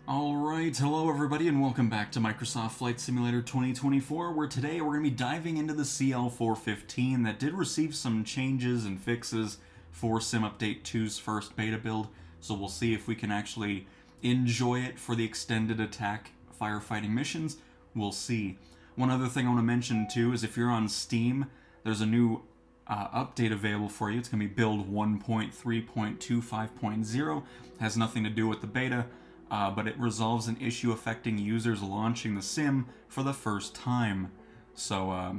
Alright, hello everybody and welcome back to Microsoft Flight Simulator 2024, where today we're going to be diving into the CL-415 that did receive some changes and fixes for Sim Update 2's first beta build, so we'll see if we can actually enjoy it for the extended attack firefighting missions. We'll see. One other thing I want to mention too is if you're on Steam, there's a new update available for you. It's going to be build 1.3.25.0. Has nothing to do with the beta. But it resolves an issue affecting users launching the sim for the first time. So,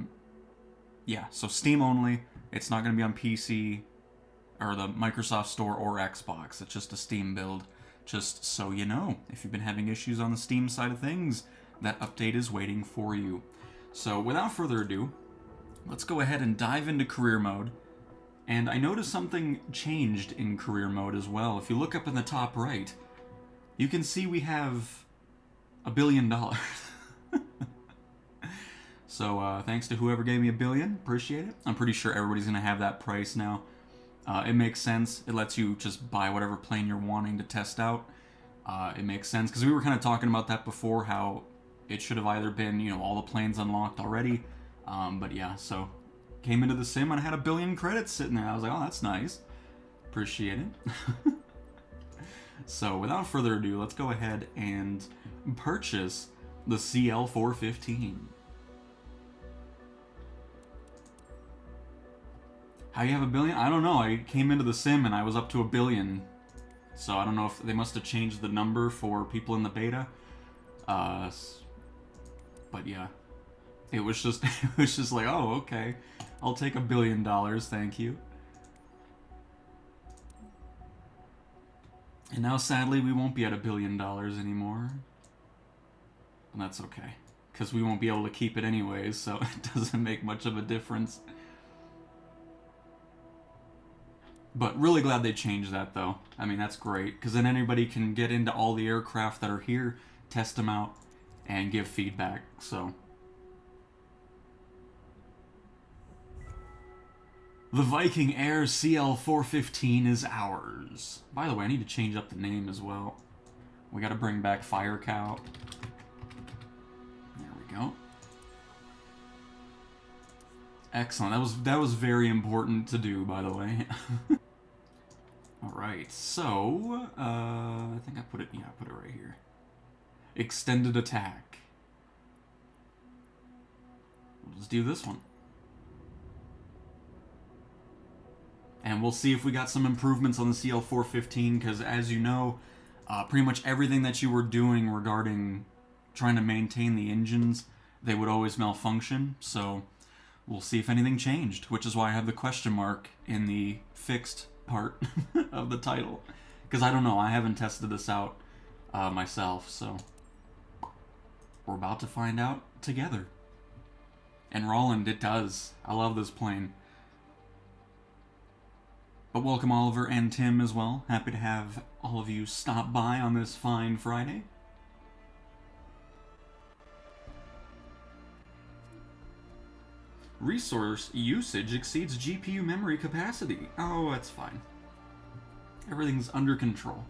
yeah, so Steam only. It's not going to be on PC or the Microsoft Store or Xbox. It's just a Steam build. Just so you know, if you've been having issues on the Steam side of things, that update is waiting for you. So, without further ado, let's go ahead and dive into career mode. And I noticed something changed in career mode as well. If you look up in the top right, you can see we have $1 billion. So thanks to whoever gave me $1 billion, appreciate it. I'm pretty sure everybody's gonna have that price now. It makes sense. It lets you just buy whatever plane you're wanting to test out. It makes sense because we were kind of talking about that before, how it should have either been, you know, all the planes unlocked already. But yeah, so came into the sim and I had $1 billion credits sitting there. I was like, oh, that's nice. Appreciate it. So, without further ado, let's go ahead and purchase the CL-415. How you have $1 billion? I don't know. I came into the sim and I was up to $1 billion. So, I don't know if they must have changed the number for people in the beta. But yeah. It was just like, oh, okay. I'll take $1 billion, thank you. And now, sadly, we won't be at $1 billion anymore. And that's okay. Because we won't be able to keep it anyways, so it doesn't make much of a difference. But really glad they changed that, though. I mean, that's great. Because then anybody can get into all the aircraft that are here, test them out, and give feedback, so... The Viking Air CL-415 is ours. By the way, I need to change up the name as well. We gotta bring back Fire Cow. There we go. Excellent. That was very important to do, by the way. Alright, so... I think I put it... Yeah, I put it right here. Extended attack. Let's do this one. And we'll see if we got some improvements on the CL-415, because as you know, pretty much everything that you were doing regarding trying to maintain the engines, they would always malfunction, so we'll see if anything changed, which is why I have the question mark in the fixed part of the title. Because I don't know, I haven't tested this out myself, so we're about to find out together. And Roland, it does. I love this plane. But welcome Oliver and Tim as well. Happy to have all of you stop by on this fine Friday. Resource usage exceeds GPU memory capacity. Oh, that's fine. Everything's under control.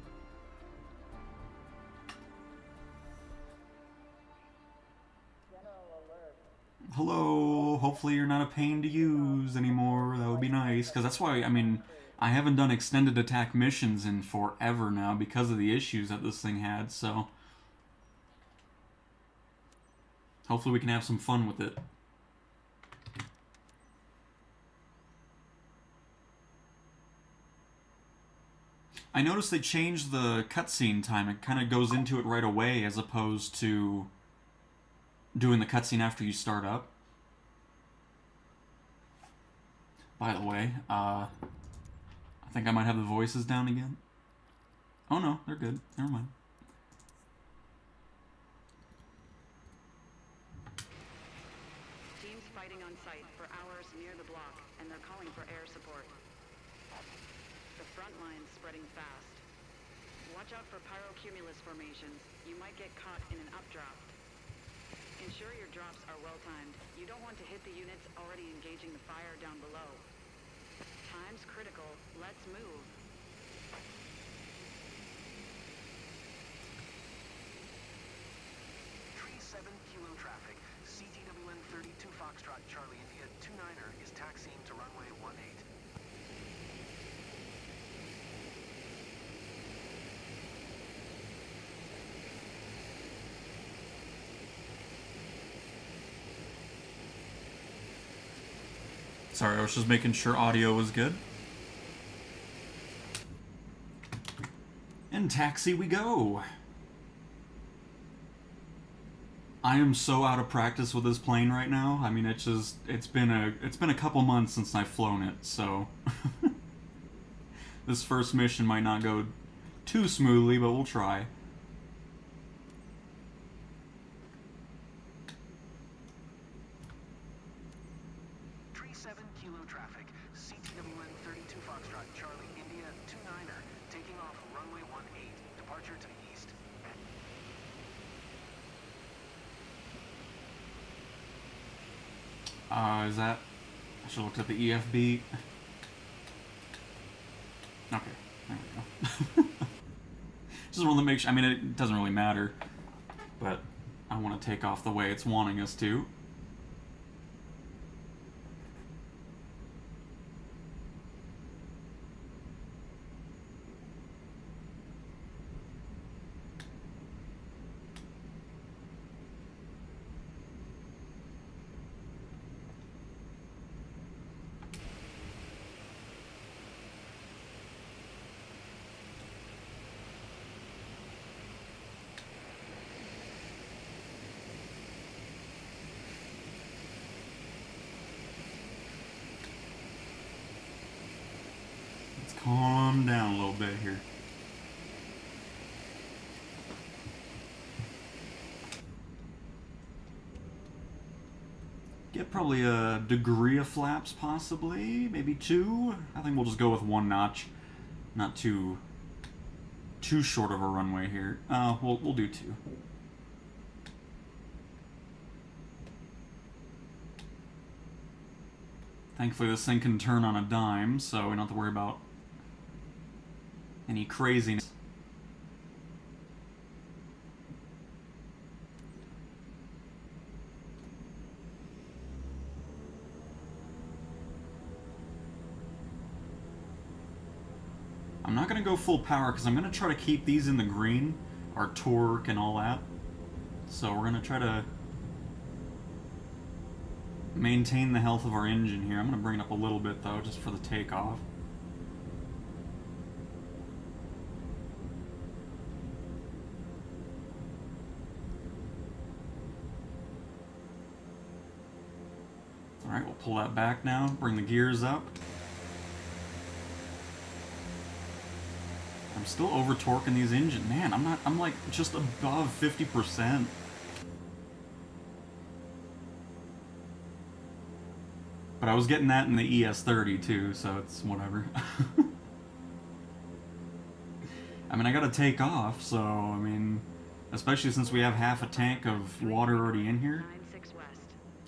Hello, hopefully you're not a pain to use anymore. That would be nice, because that's why, I mean, I haven't done extended attack missions in forever now because of the issues that this thing had, so... Hopefully we can have some fun with it. I noticed they changed the cutscene time. It kind of goes into it right away as opposed to doing the cutscene after you start up. By the way, I think I might have the voices down again. Oh no, they're good. Never mind. Teams fighting on site for hours near the block, and they're calling for air support. The front line's spreading fast. Watch out for pyrocumulus formations. You might get caught in an updraft. Ensure your drops are well-timed. You don't want to hit the units already engaging the fire down below. Time's critical. Let's move. Sorry, I was just making sure audio was good. And taxi we go. I am so out of practice with this plane right now. I mean, it's been a couple months since I've flown it, so this first mission might not go too smoothly, but we'll try. Kilo traffic, CTWN 32 Foxtrot Charlie India 29er, taking off runway 18, departure to the east. Is that... I should look at the EFB. Okay, there we go. Just want to make sure... I mean, it doesn't really matter, but I want to take off the way it's wanting us to. Calm down a little bit here. Get probably a degree of flaps, possibly, maybe 2. I think we'll just go with 1 notch. Not too short of a runway here. We'll do 2. Thankfully, this thing can turn on a dime, so we don't have to worry about any craziness. I'm not going to go full power because I'm going to try to keep these in the green, our torque and all that. So we're going to try to maintain the health of our engine here. I'm going to bring it up a little bit though, just for the takeoff. Alright, we'll pull that back now, bring the gears up. I'm still over torquing these engines. Man, I'm like just above 50%. But I was getting that in the ES30 too, so it's whatever. I mean, I gotta take off, so, I mean, especially since we have half a tank of water already in here.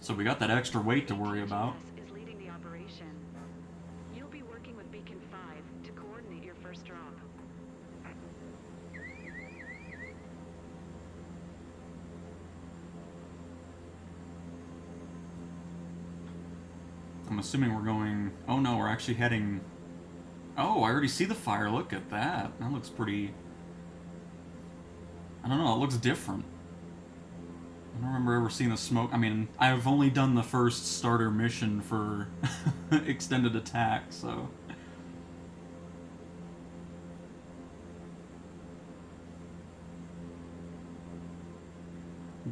So we got that extra weight to worry about. Is leading the operation. You'll be working with Beacon 5 to coordinate your first drop. I'm assuming we're going... Oh no, we're actually heading... Oh, I already see the fire. Look at that. That looks pretty... I don't know, it looks different. I don't remember ever seeing the smoke. I mean, I've only done the first starter mission for extended attack, so...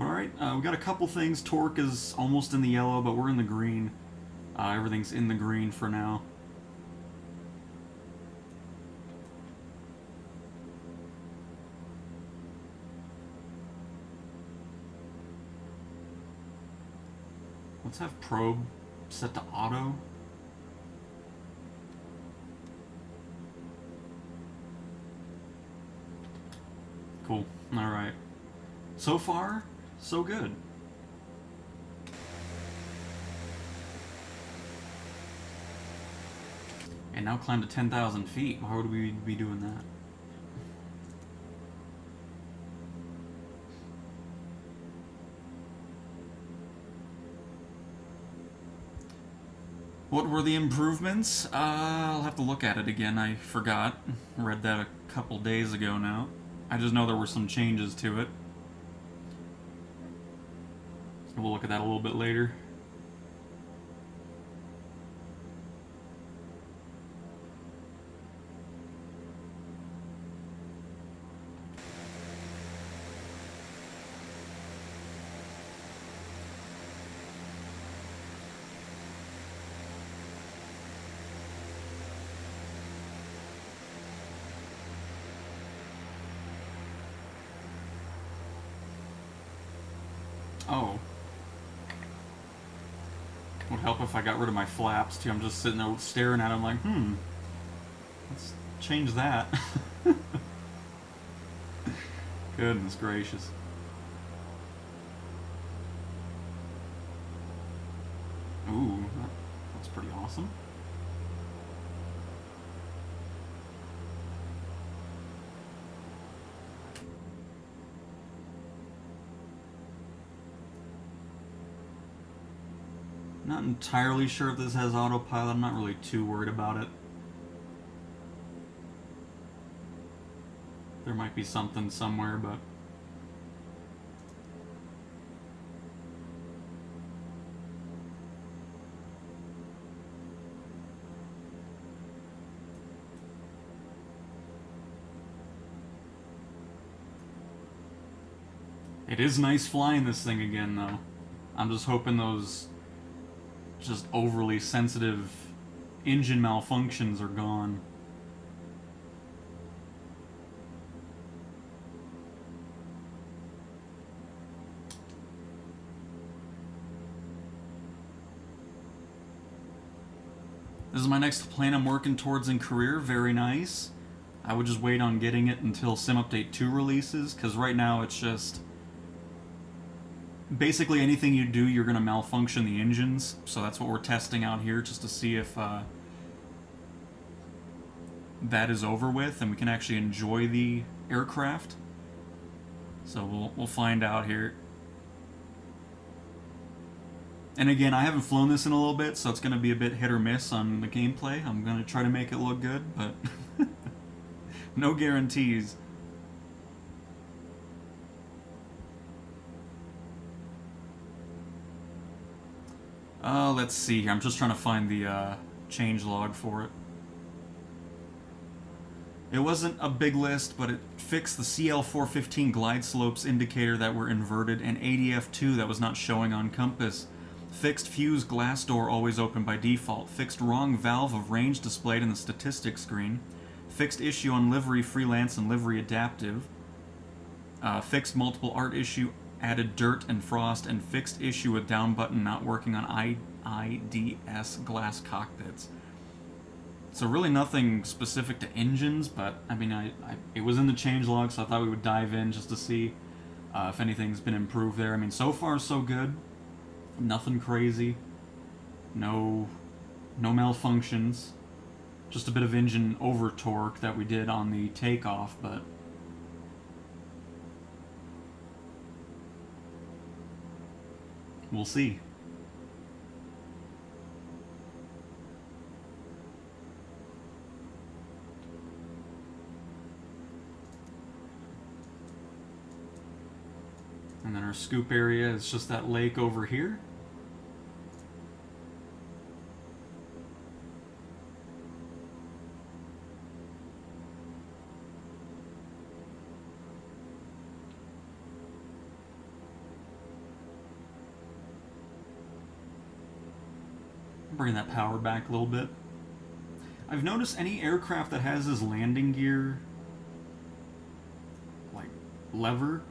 Alright, we got a couple things. Torque is almost in the yellow, but we're in the green. Everything's in the green for now. Let's have probe set to auto. Cool. Alright. So far, so good. And now climb to 10,000 feet. Why would we be doing that? What were the improvements? I'll have to look at it again. I forgot. Read that a couple days ago now. I just know there were some changes to it. We'll look at that a little bit later. Oh. Would help if I got rid of my flaps, too. I'm just sitting there staring at them like, let's change that. Goodness gracious. Ooh, that's pretty awesome. Not entirely sure if this has autopilot. I'm not really too worried about it. There might be something somewhere, but... It is nice flying this thing again, though. I'm just hoping those just overly sensitive engine malfunctions are gone. This is my next plane I'm working towards in career. Very nice. I would just wait on getting it until Sim Update 2 releases, because right now it's just... basically anything you do, you're going to malfunction the engines, so that's what we're testing out here, just to see if that is over with and we can actually enjoy the aircraft. So we'll find out here. And again, I haven't flown this in a little bit, so it's going to be a bit hit or miss on the gameplay. I'm going to try to make it look good, but no guarantees. Let's see here. I'm just trying to find the change log for it. It wasn't a big list, but it fixed the CL-415 glide slopes indicator that were inverted, and ADF2 that was not showing on compass. Fixed fuse glass door always open by default. Fixed wrong valve of range displayed in the statistics screen. Fixed issue on livery freelance and livery adaptive. Fixed multiple art issue, added dirt and frost, and fixed issue with down button not working on IDS glass cockpits. So really nothing specific to engines, but I mean, it was in the changelog, so I thought we would dive in just to see if anything's been improved there. I mean, so far so good. Nothing crazy. No malfunctions. Just a bit of engine over torque that we did on the takeoff, but we'll see. And then our scoop area is just that lake over here. Bring that power back a little bit. I've noticed any aircraft that has this landing gear, like, lever,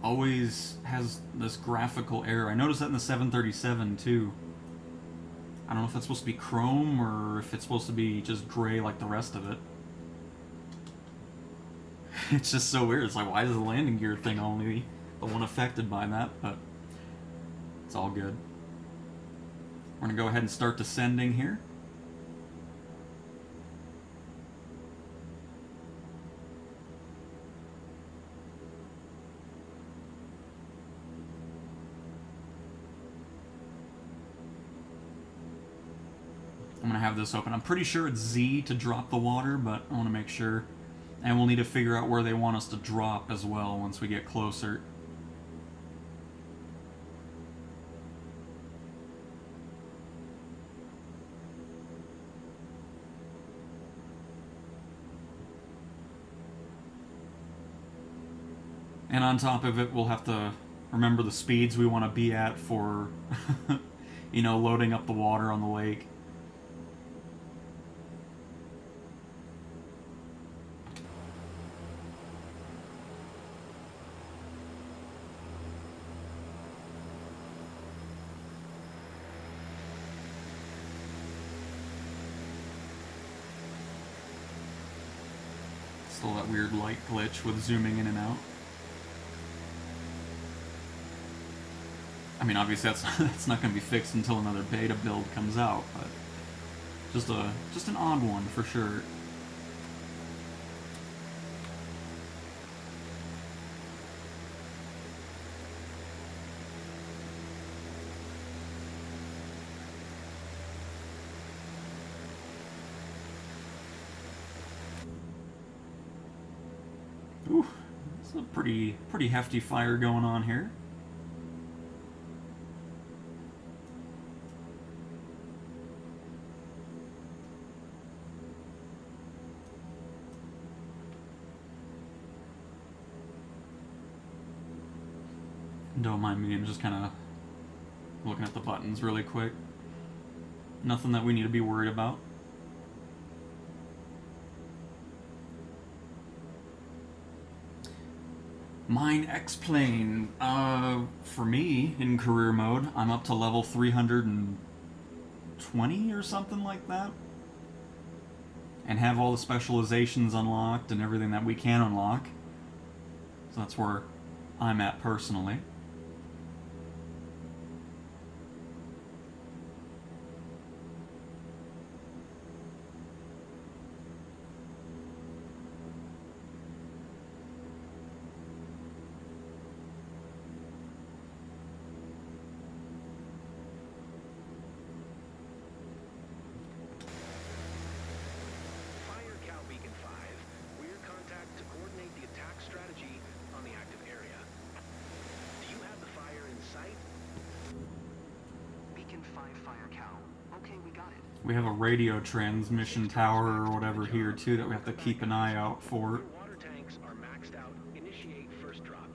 always has this graphical error. I noticed that in the 737 too. I don't know if that's supposed to be chrome or if it's supposed to be just gray like the rest of it. It's just so weird. It's like, why is the landing gear thing only the one affected by that? But it's all good. We're going to go ahead and start descending here. I'm going to have this open. I'm pretty sure it's Z to drop the water, but I want to make sure. And we'll need to figure out where they want us to drop as well once we get closer. And on top of it, we'll have to remember the speeds we want to be at for, you know, loading up the water on the lake. Still that weird light glitch with zooming in and out. I mean, obviously that's not going to be fixed until another beta build comes out, but just an odd one for sure. Ooh, it's a pretty hefty fire going on here. Don't mind me, I'm just kind of looking at the buttons really quick. Nothing that we need to be worried about. Mine X-Plane, for me, in career mode, I'm up to level 320 or something like that. And have all the specializations unlocked and everything that we can unlock. So that's where I'm at personally. We have a radio transmission tower or whatever here too that we have to keep an eye out for. Water tanks are maxed out. Initiate first drop.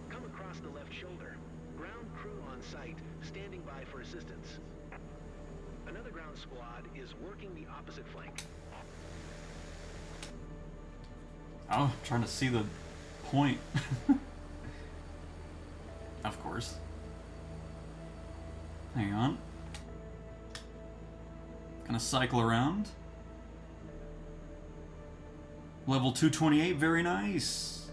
Come across the left shoulder. Ground crew on site, standing by for assistance. Another ground squad is working the opposite flank. Oh, trying to see the point. Of course. Hang on. Gonna cycle around. Level 228, very nice.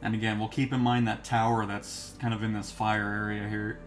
And again, we'll keep in mind that tower that's kind of in this fire area here.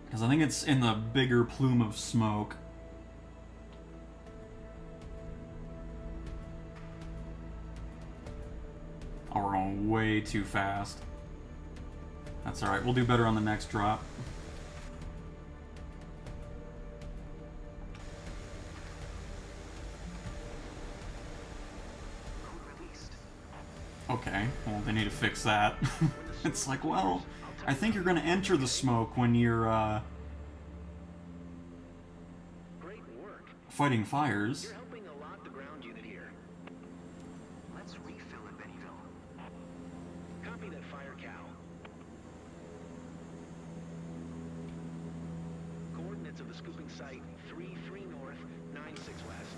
Because I think it's in the bigger plume of smoke. Oh, we're going way too fast. That's alright, we'll do better on the next drop. Okay, well they need to fix that. It's like, well, I think you're going to enter the smoke when you're fighting fires. You're helping a lot the ground unit here. Let's refill at Bennyville. Copy that fire cow. Coordinates of the scooping site 33 north, 96 west.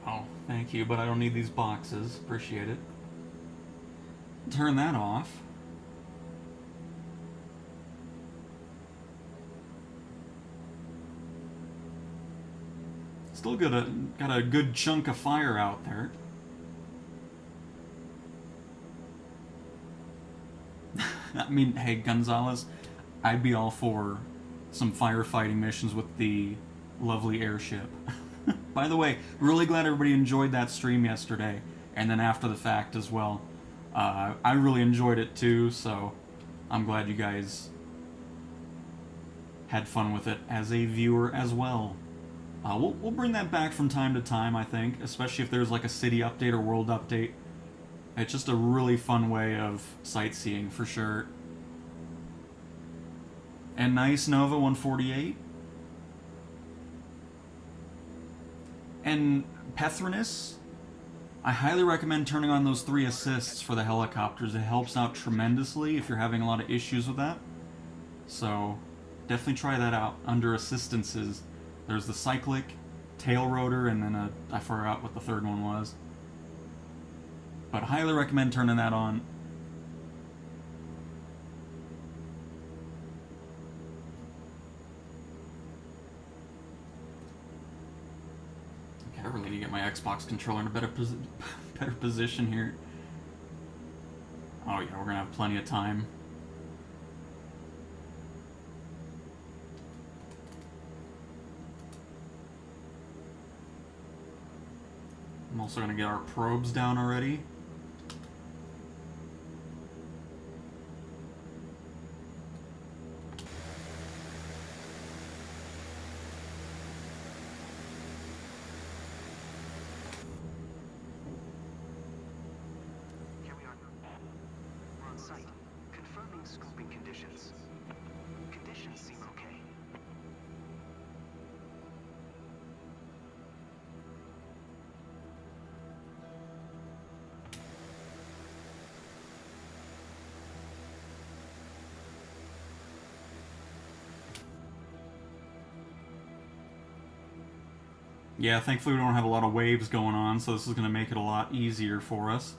Oh, thank you, but I don't need these boxes. Appreciate it. Turn that off. Still got a good chunk of fire out there. I mean, hey, Gonzalez, I'd be all for some firefighting missions with the lovely airship. By the way, really glad everybody enjoyed that stream yesterday, and then after the fact as well. I really enjoyed it too, so I'm glad you guys had fun with it as a viewer as well. We'll bring that back from time to time, I think, especially if there's like a city update or world update. It's just a really fun way of sightseeing, for sure. And nice Nova 148. And Pethrinus, I highly recommend turning on those 3 assists for the helicopters. It helps out tremendously if you're having a lot of issues with that. So definitely try that out. Under assistances, there's the cyclic, tail rotor, and then I forgot what the third one was. But highly recommend turning that on. Okay, I really need to get my Xbox controller in a better position here. Oh yeah, we're gonna have plenty of time. I'm also gonna get our probes down already. Here we are. We're on site, confirming scooping conditions. Conditions seem okay. Yeah, thankfully we don't have a lot of waves going on, so this is going to make it a lot easier for us.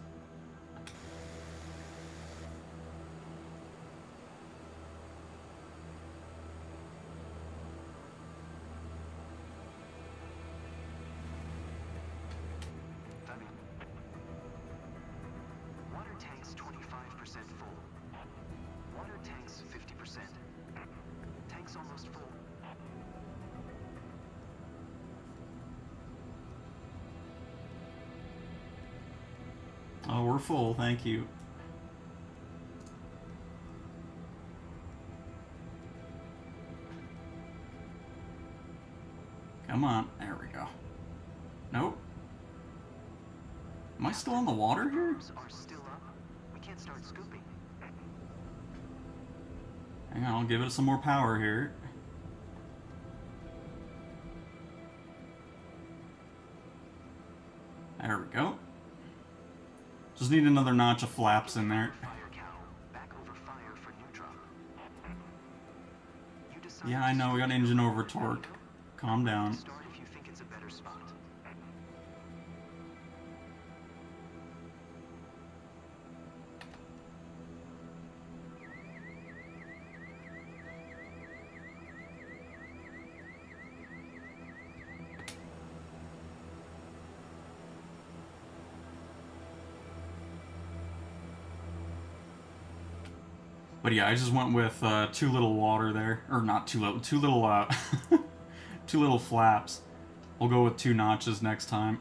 Diving. Water tanks 25% full. Water tanks 50%. Tanks almost full. Oh, we're full, thank you. Come on, there we go. Nope. Am I still on the water here? Probes are still up. We can't start scooping. Hang on, I'll give it some more power here. There we go. Just need another notch of flaps in there. Fire cow. Back over fire for neutron. You decide Yeah, I know, we got engine over torque. Calm down. Start if you think it's a better spot. But yeah, I just went with too little water there. Or not too little, too little flaps. We'll go with 2 notches next time.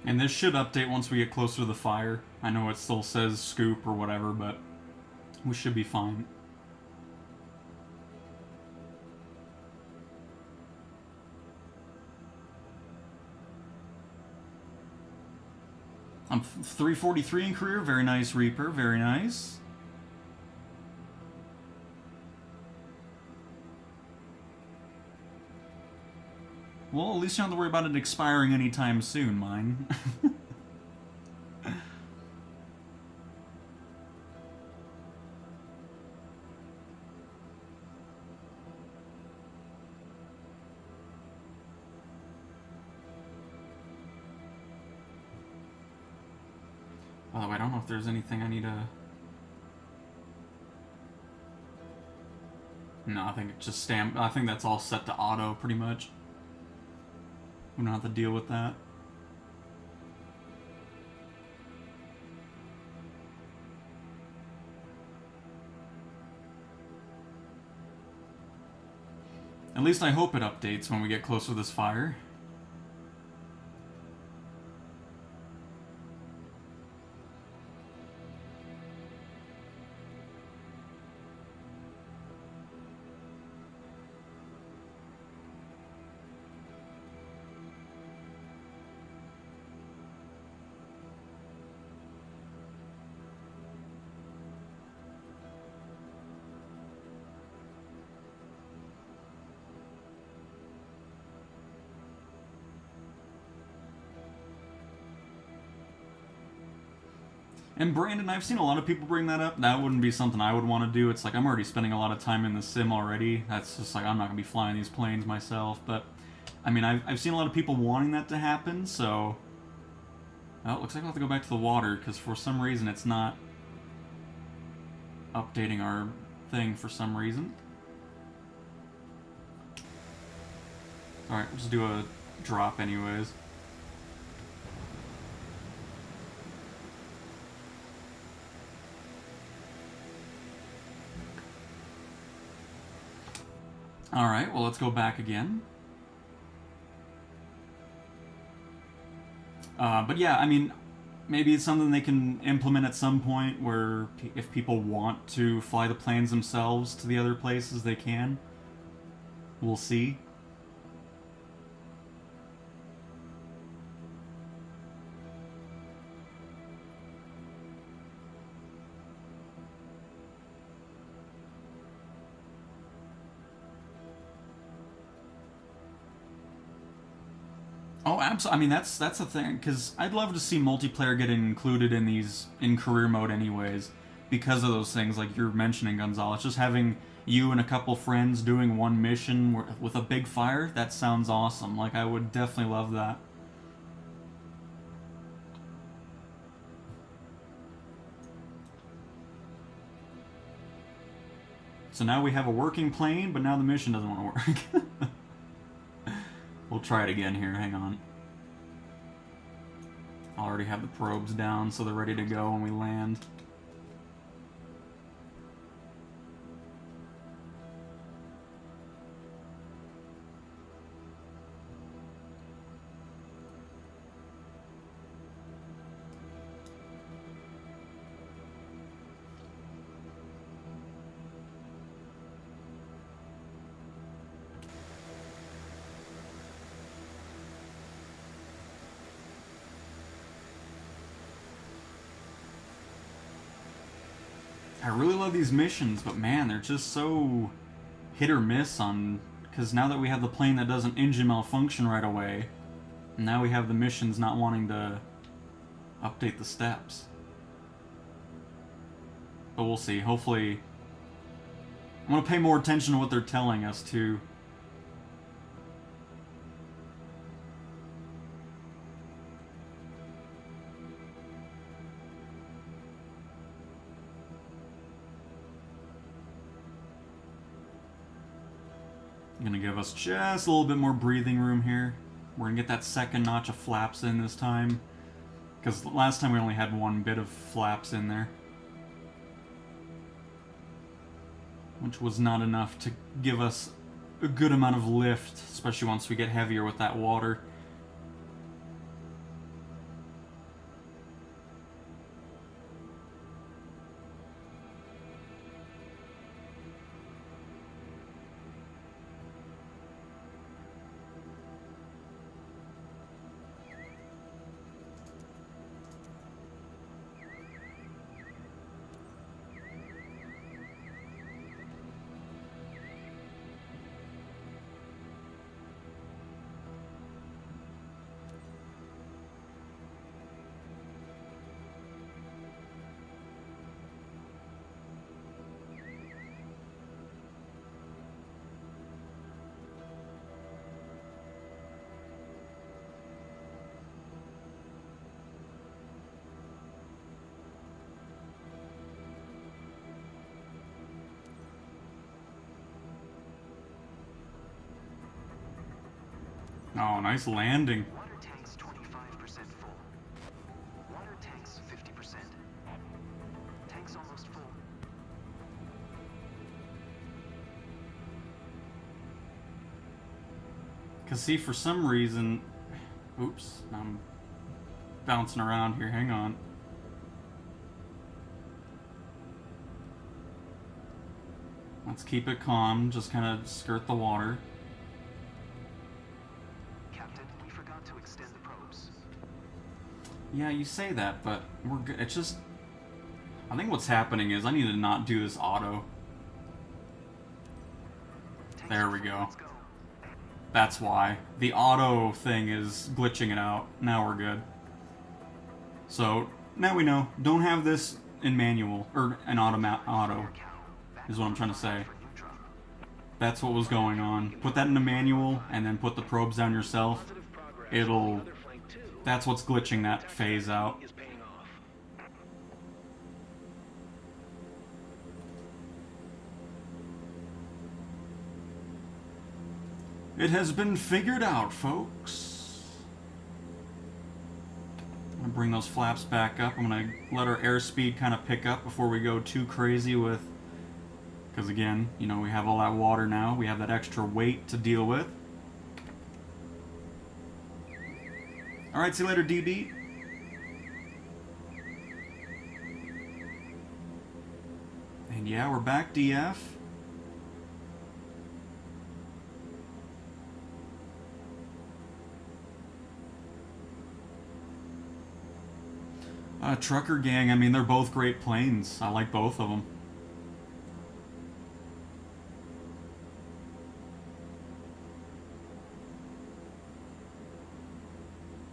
And this should update once we get closer to the fire. I know it still says scoop or whatever, but we should be fine. I'm 343 in career. Very nice, Reaper. Very nice. Well, at least you don't have to worry about it expiring anytime soon, mine. By the way, I don't know if there's anything I need to... No, I think it just I think that's all set to auto, pretty much. We don't have to deal with that. At least I hope it updates when we get closer to this fire. And Brandon, I've seen a lot of people bring that up. That wouldn't be something I would want to do. It's like, I'm already spending a lot of time in the sim already. That's just like, I'm not going to be flying these planes myself. But, I mean, I've seen a lot of people wanting that to happen, so... Well, it looks like I'll have to go back to the water, because for some reason it's not updating our thing for some reason. Alright, we'll just do a drop anyways. Alright, well, let's go back again. But yeah, I mean, maybe it's something they can implement at some point where if people want to fly the planes themselves to the other places, they can. We'll see. Oh, absolutely. I mean, that's the thing, because I'd love to see multiplayer get included in these in career mode anyways, because of those things like you're mentioning, Gonzalez. Just having you and a couple friends doing one mission with a big fire, that sounds awesome. Like, I would definitely love that. So now we have a working plane, but now the mission doesn't want to work. We'll try it again here, hang on. I already have the probes down, so they're ready to go when we land. I really love these missions, but man, they're just so hit or miss on... Because now that we have the plane that doesn't engine malfunction right away, now we have the missions not wanting to update the steps. But we'll see. Hopefully... I'm going to pay more attention to what they're telling us, too. Gonna give us just a little bit more breathing room here. We're gonna get that second notch of flaps in this time, because last time we only had one bit of flaps in there, which was not enough to give us a good amount of lift, especially once we get heavier with that water. Oh, nice landing. Water tanks 25% full. Water tanks 50%. Tanks almost full. Cause see, for some reason, oops, I'm bouncing around here. Hang on. Let's keep it calm. Just kind of skirt the water. Captain, we forgot to extend the probes. Yeah, you say that, but we're good. It's just, I think what's happening is I need to not do this auto. There we go. Let's go. That's why. The auto thing is glitching it out. Now we're good. So, now we know. Don't have this in manual, or an auto, is what I'm trying to say. That's what was going on. Put that in a manual, and then put the probes down yourself. It'll... That's what's glitching that phase out. Is paying off. It has been figured out, folks. I'm gonna bring those flaps back up. I'm gonna let our airspeed kind of pick up before we go too crazy with... Because again, you know, we have all that water now. We have that extra weight to deal with. Alright, see you later, DB. And yeah, we're back, DF. Trucker Gang, I mean, they're both great planes. I like both of them.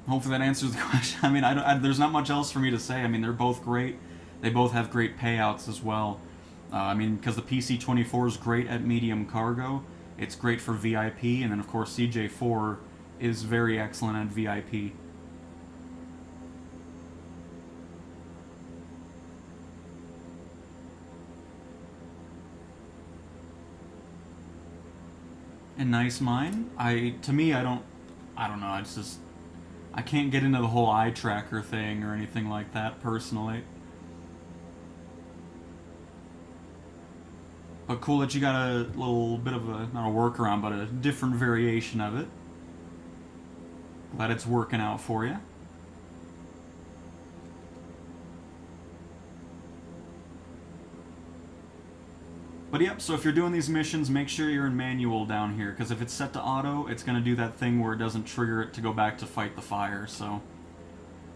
Hopefully that answers the question. I mean, there's not much else for me to say. I mean, they're both great. They both have great payouts as well. I mean, because the PC-24 is great at medium cargo. It's great for VIP, and then of course CJ4 is very excellent at VIP. And nice mine. To me, I don't know. It's just, I can't get into the whole eye tracker thing or anything like that personally. But cool that you got a little bit of a, not a workaround, but a different variation of it. Glad it's working out for you. But yep, so if you're doing these missions, make sure you're in manual down here, because if it's set to auto, it's going to do that thing where it doesn't trigger it to go back to fight the fire, so...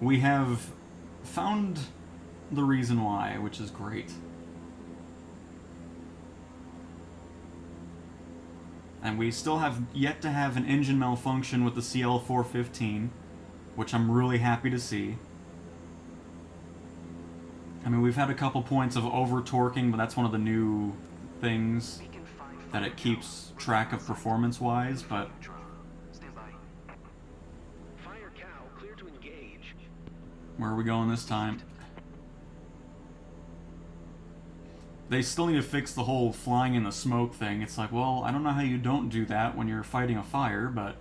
We have found the reason why, which is great. And we still have yet to have an engine malfunction with the CL-415, which I'm really happy to see. I mean, we've had a couple points of over-torquing, but that's one of the new things that it keeps track of performance-wise, but... Fire cow, clear to engage. Where are we going this time? They still need to fix the whole flying in the smoke thing. It's like, well, I don't know how you don't do that when you're fighting a fire, but...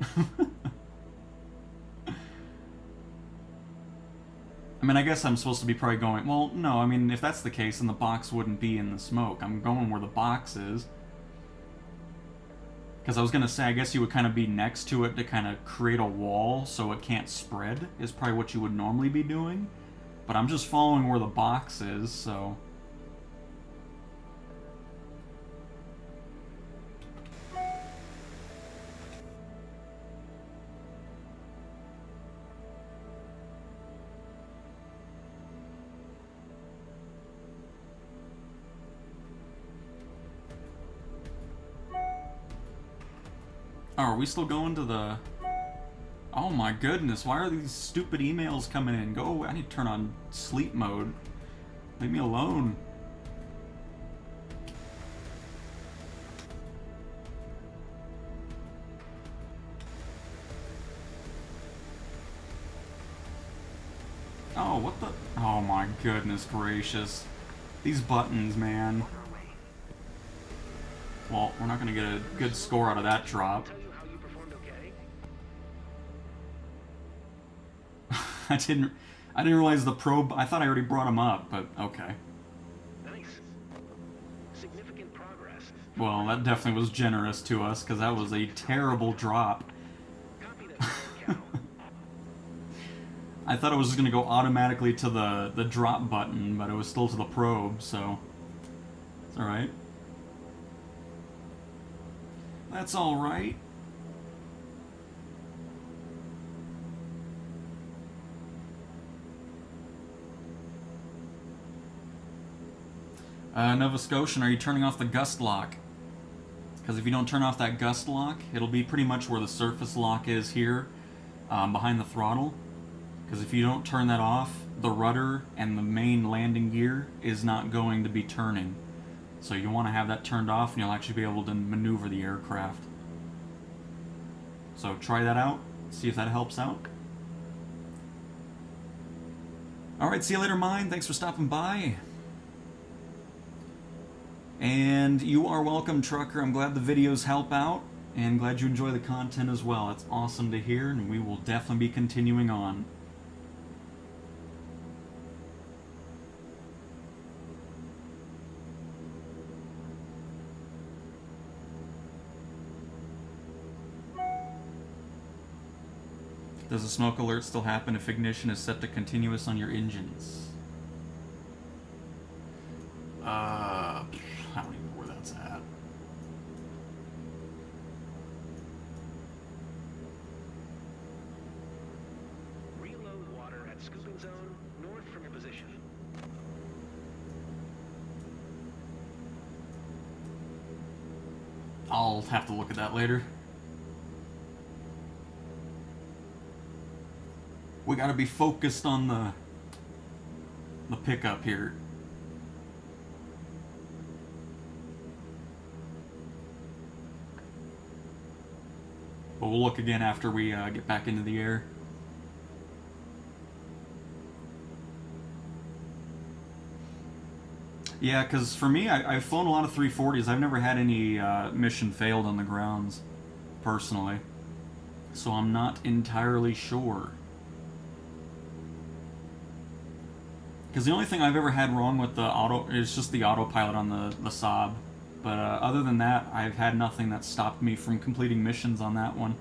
I mean, I guess I'm supposed to be probably going... Well, no, I mean, if that's the case, then the box wouldn't be in the smoke. I'm going where the box is. Because I was going to say, I guess you would kind of be next to it to kind of create a wall so it can't spread, is probably what you would normally be doing. But I'm just following where the box is, so... Oh, are we still going to the... Oh my goodness, why are these stupid emails coming in? Go away. I need to turn on sleep mode. Leave me alone. Oh, what the... Oh my goodness gracious. These buttons, man. Well, we're not going to get a good score out of that drop. Tell you how you performed okay? I didn't realize the probe. I thought I already brought him up, but okay. Nice. Significant progress. Well, that definitely was generous to us, because that was a terrible drop. Copy that, Cow. I thought it was just going to go automatically to the drop button, but it was still to the probe, so it's alright. That's alright. Nova Scotian, are you turning off the gust lock? Because if you don't turn off that gust lock, it'll be pretty much where the surface lock is here, behind the throttle. Because if you don't turn that off, the rudder and the main landing gear is not going to be turning. So you want to have that turned off and you'll actually be able to maneuver the aircraft. So try that out, see if that helps out. Alright, see you later, Mine. Thanks for stopping by. And you are welcome, Trucker. I'm glad the videos help out, and glad you enjoy the content as well. It's awesome to hear, and we will definitely be continuing on. Does the smoke alert still happen if ignition is set to continuous on your engines? I don't even know where that's at. Reload water at scooping zone, north from your position. I'll have to look at that later. We gotta be focused on the pickup here. But we'll look again after we get back into the air. Yeah, because for me, I've flown a lot of 340s. I've never had any mission failed on the grounds, personally. So I'm not entirely sure. Because the only thing I've ever had wrong with the auto is just the autopilot on the Saab. But other than that, I've had nothing that stopped me from completing missions on that one.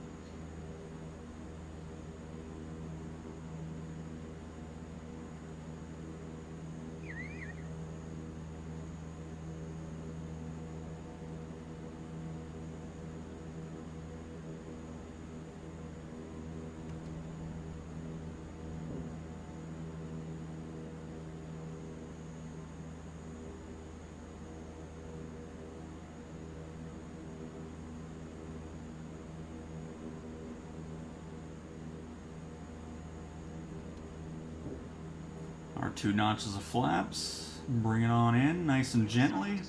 Our 2 notches of flaps. Bring it on in, nice and gently.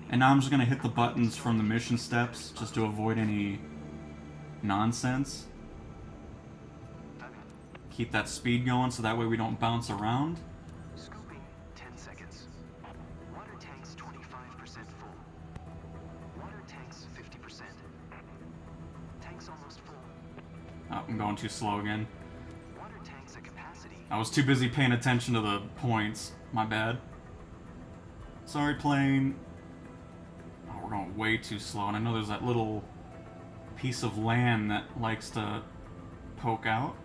And now I'm just going to hit the buttons from the mission steps, just to avoid any nonsense. Keep that speed going so that way we don't bounce around. Scooping, 10 seconds. Water tanks 25% full. Water tanks 50%. Tanks almost full. Oh, I'm going too slow again. Water tanks at capacity. I was too busy paying attention to the points. My bad. Sorry, plane. Oh, we're going way too slow, and I know there's that little piece of land that likes to poke out.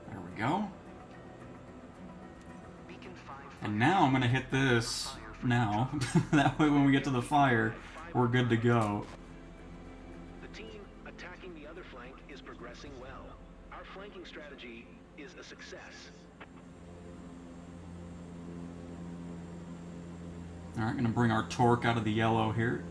There we go. Beacon 5. And now I'm gonna hit this now. That way when we get to the fire, we're good to go. The team attacking the other flank is progressing well. Our flanking strategy is a success. Alright, gonna bring our torque out of the yellow here.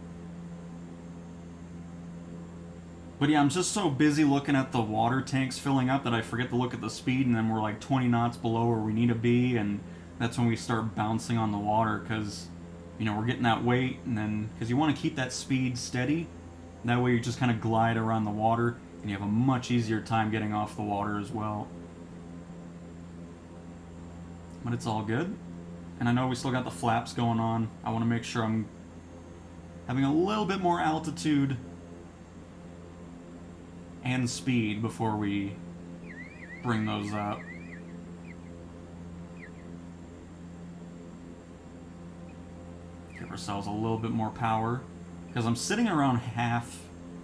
But yeah, I'm just so busy looking at the water tanks filling up that I forget to look at the speed, and then we're like 20 knots below where we need to be, and that's when we start bouncing on the water, because, you know, we're getting that weight, and then, because you want to keep that speed steady, that way you just kind of glide around the water, and you have a much easier time getting off the water as well. but it's all good. And I know we still got the flaps going on. I want to make sure I'm having a little bit more altitude and speed before we bring those up. Give ourselves a little bit more power, because I'm sitting around half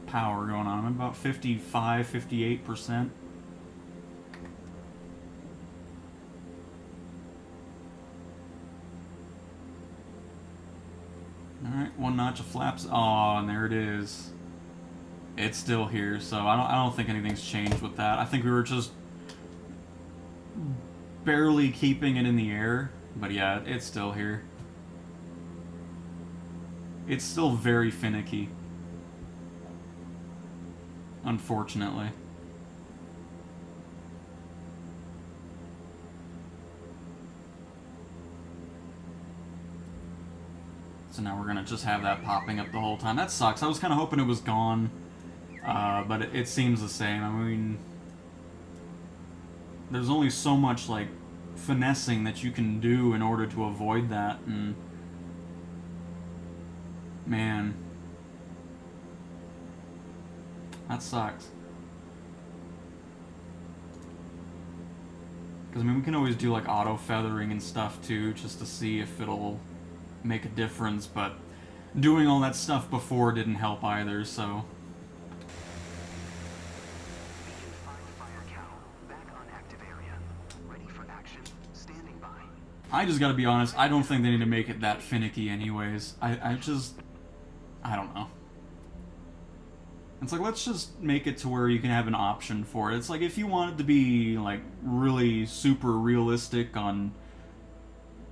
power going on. I'm at about 55, 58%. Alright, one notch of flaps. Oh, and there it is. It's still here, so I don't think anything's changed with that. I think we were just barely keeping it in the air, but yeah, it's still here. It's still very finicky, unfortunately. So now we're gonna just have that popping up the whole time. That sucks. I was kind of hoping it was gone, but it seems the same. I mean, there's only so much, like, finessing that you can do in order to avoid that, and man, that sucks. Because, I mean, we can always do, like, auto feathering and stuff, too, just to see if it'll make a difference, but doing all that stuff before didn't help either, so... I just gotta be honest, I don't think they need to make it that finicky anyways. I don't know. It's like, let's just make it to where you can have an option for it. It's like, if you want it to be, like, really super realistic on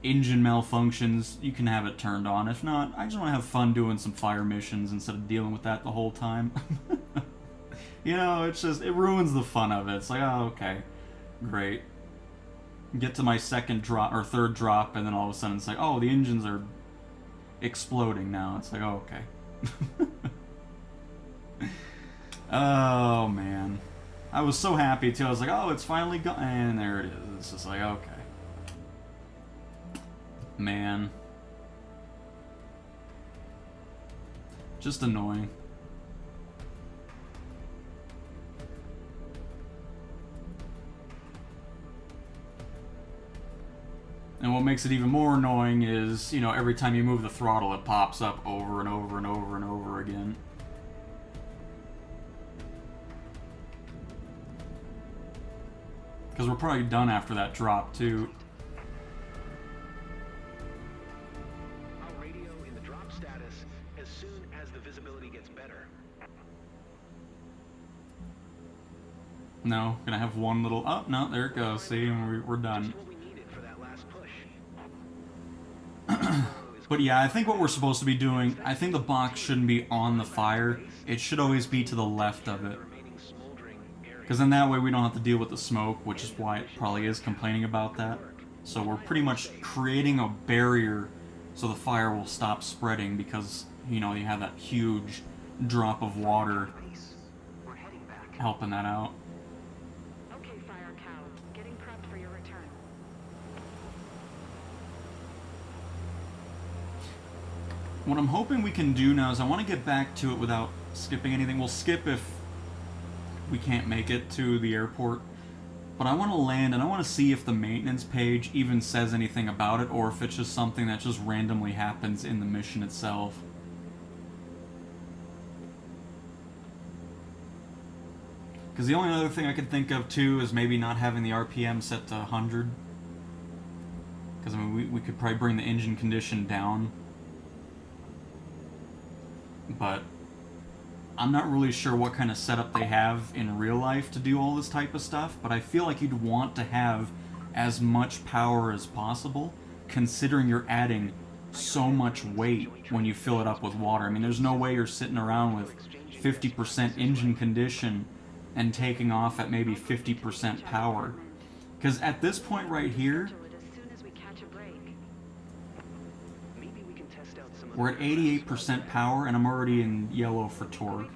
engine malfunctions, you can have it turned on. If not, I just want to have fun doing some fire missions instead of dealing with that the whole time. You know, it's just, it ruins the fun of it. It's like, oh, okay, great. Get to my second drop, or third drop, and then all of a sudden it's like, oh, the engines are exploding now. It's like, oh, okay. Oh, man. I was so happy, too. I was like, oh, it's finally gone. And there it is. It's just like, okay. Man. Just annoying. And what makes it even more annoying is, you know, every time you move the throttle, it pops up over and over and over and over again. Because we're probably done after that drop, too. I'll radio in the drop status as soon as the visibility gets better. No, gonna have one little... Oh, no, there it goes. See, we're done. But yeah, I think what we're supposed to be doing, I think the box shouldn't be on the fire. It should always be to the left of it. Because then that way we don't have to deal with the smoke, which is why it probably is complaining about that. So we're pretty much creating a barrier so the fire will stop spreading, because, you know, you have that huge drop of water helping that out. Okay, Fire Cow. Getting prepped for your return. What I'm hoping we can do now is I want to get back to it without skipping anything. We'll skip if we can't make it to the airport. But I want to land, and I want to see if the maintenance page even says anything about it, or if it's just something that just randomly happens in the mission itself. Because the only other thing I could think of, too, is maybe not having the RPM set to 100. Because, I mean, we could probably bring the engine condition down. But I'm not really sure what kind of setup they have in real life to do all this type of stuff, but I feel like you'd want to have as much power as possible, considering you're adding so much weight when you fill it up with water. I mean, there's no way you're sitting around with 50% engine condition and taking off at maybe 50% power. Because at this point right here, we're at 88% power, and I'm already in yellow for torque.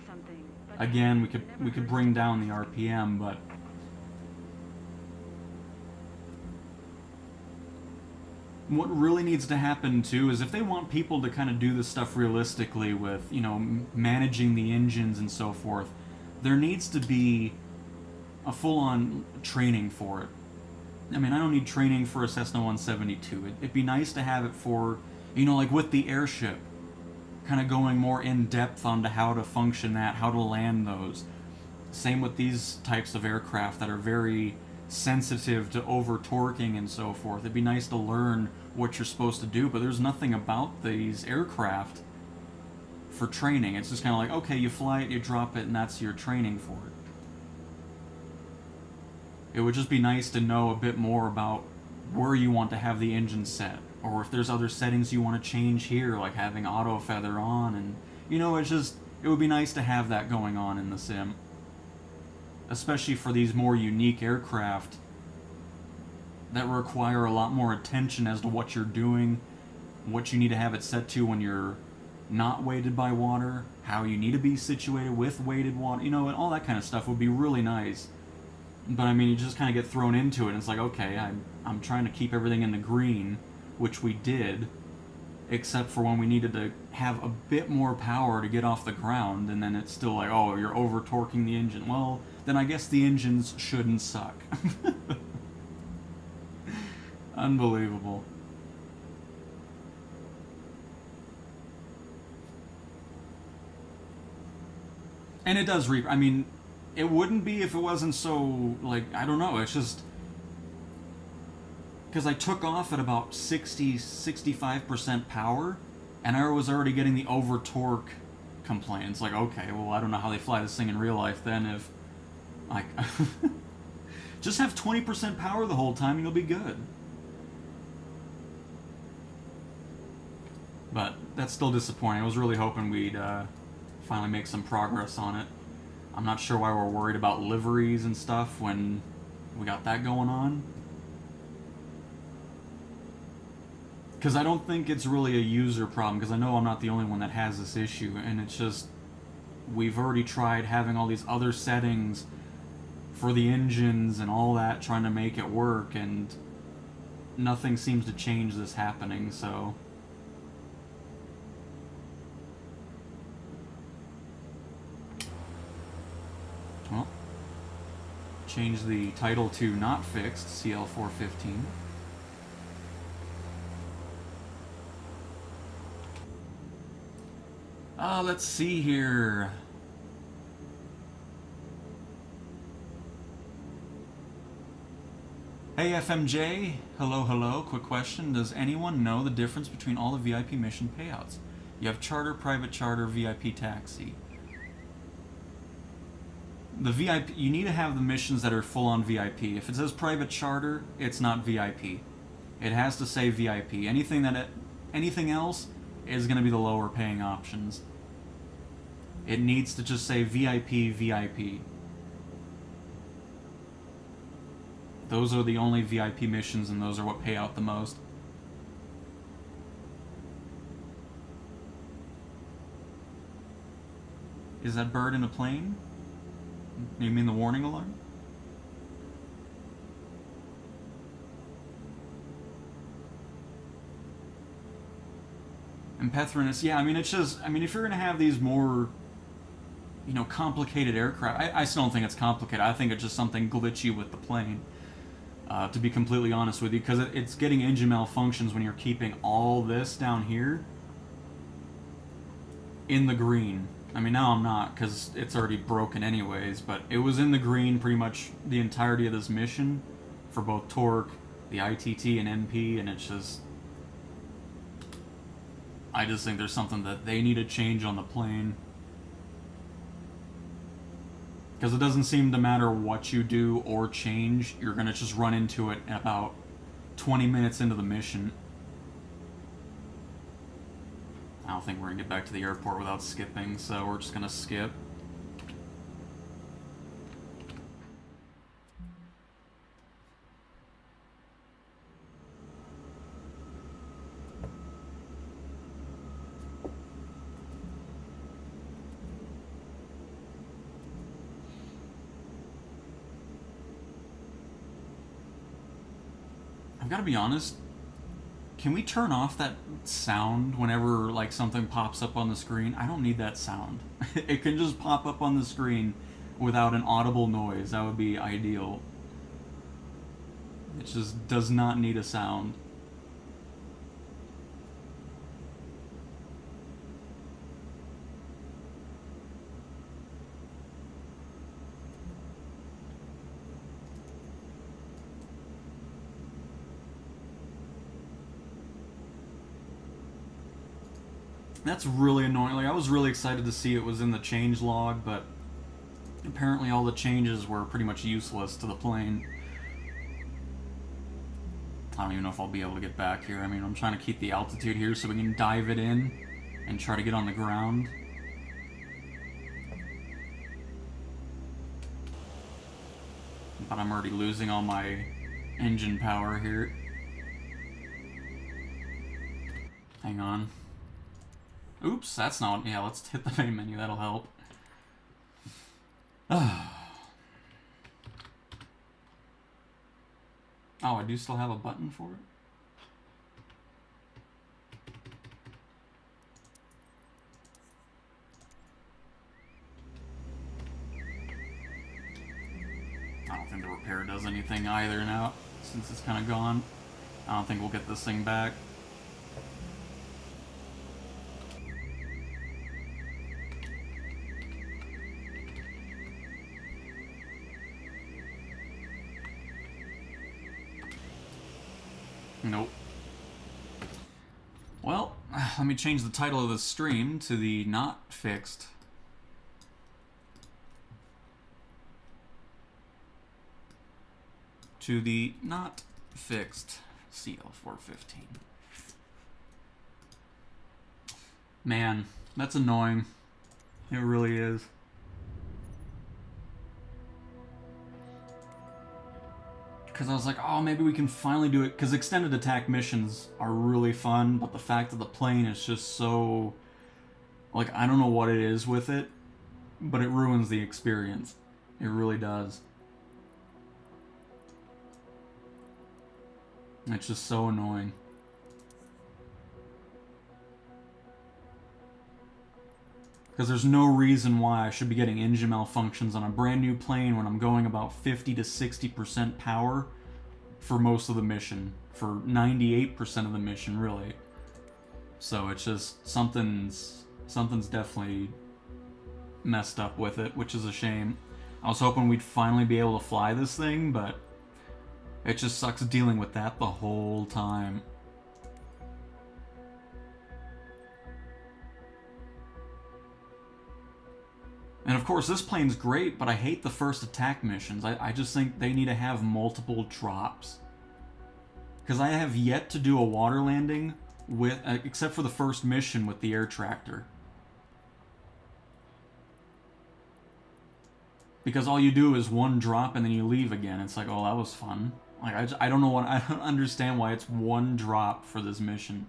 Again, we could bring down the RPM, but What really needs to happen too is if they want people to kind of do this stuff realistically with, you know, managing the engines and so forth, there needs to be a full-on training for it. I mean, I don't need training for a Cessna 172. It'd be nice to have it for, you know, like with the airship, kind of going more in depth onto how to function that, how to land those. Same with these types of aircraft that are very sensitive to over torquing and so forth. It'd be nice to learn what you're supposed to do, but there's nothing about these aircraft for training. It's just kind of like, okay, you fly it, you drop it, and that's your training for it. It would just be nice to know a bit more about where you want to have the engine set, or if there's other settings you want to change here, like having auto feather on, and you know, it would be nice to have that going on in the sim. Especially for these more unique aircraft that require a lot more attention as to what you're doing, what you need to have it set to when you're not weighted by water, how you need to be situated with weighted water, you know, and all that kind of stuff would be really nice. But I mean, you just kind of get thrown into it, and it's like, okay, I'm trying to keep everything in the green, which we did, except for when we needed to have a bit more power to get off the ground, and then it's still like, oh, you're over torquing the engine. Well, then I guess the engines shouldn't suck. Unbelievable. And it does I mean, it wouldn't be if it wasn't so, like, I don't know, it's just... Because I took off at about 65% power, and I was already getting the over-torque complaints. Like, okay, well, I don't know how they fly this thing in real life then if... Like... just have 20% power the whole time and you'll be good. But that's still disappointing. I was really hoping we'd finally make some progress on it. I'm not sure why we're worried about liveries and stuff when we got that going on. Because I don't think it's really a user problem, because I know I'm not the only one that has this issue, and it's just, we've already tried having all these other settings for the engines and all that, trying to make it work, and nothing seems to change this happening, so... Well, change the title to Not Fixed, CL-415. Let's see here. Hey FMJ, hello, quick question. Does anyone know the difference between all the VIP mission payouts? You have charter, private charter, VIP taxi. The VIP, you need to have the missions that are full on VIP. If it says private charter, it's not VIP. It has to say VIP. Anything else is going to be the lower paying options. It needs to just say VIP, VIP. Those are the only VIP missions, and those are what pay out the most. Is that bird in a plane? You mean the warning alarm? And Pethrinus, yeah, I mean, it's just, I mean, if you're going to have these more, you know, complicated aircraft, I still don't think it's complicated. I think it's just something glitchy with the plane, to be completely honest with you, because it's getting engine malfunctions when you're keeping all this down here in the green. I mean, now I'm not, because it's already broken anyways, but it was in the green pretty much the entirety of this mission for both torque, the ITT, and NP, and it's just... I just think there's something that they need to change on the plane. Because it doesn't seem to matter what you do or change, you're going to just run into it about 20 minutes into the mission. I don't think we're going to get back to the airport without skipping, so we're just going to skip. I've got to be honest, Can we turn off that sound whenever like something pops up on the screen? I don't need that sound. It can just pop up on the screen without an audible noise. That would be ideal. It just does not need a sound. That's really annoying. Like, I was really excited to see it was in the change log, but apparently all the changes were pretty much useless to the plane. I don't even know if I'll be able to get back here. I mean, I'm trying to keep the altitude here so we can dive it in and try to get on the ground. But I'm already losing all my engine power here. Hang on. Oops, that's not... Yeah, let's hit the main menu. That'll help. Oh, I do still have a button for it? I don't think the repair does anything either now, since it's kind of gone. I don't think we'll get this thing back. Nope. Well, let me change the title of the stream to the not fixed. To the not fixed CL-415. Man, that's annoying. It really is. Because I was like, oh, maybe we can finally do it. Because extended attack missions are really fun, but the fact that the plane is just so... Like, I don't know what it is with it, but it ruins the experience. It really does. It's just so annoying. Because there's no reason why I should be getting engine malfunctions on a brand new plane when I'm going about 50 to 60% power for most of the mission. For 98% of the mission, really. So it's just, something's definitely messed up with it, which is a shame. I was hoping we'd finally be able to fly this thing, but it just sucks dealing with that the whole time. And of course, this plane's great, but I hate the first attack missions. I just think they need to have multiple drops. Because I have yet to do a water landing with, except for the first mission with the air tractor. Because all you do is one drop and then you leave again. It's like, oh, that was fun. Like, I don't know what, I don't understand why it's one drop for this mission.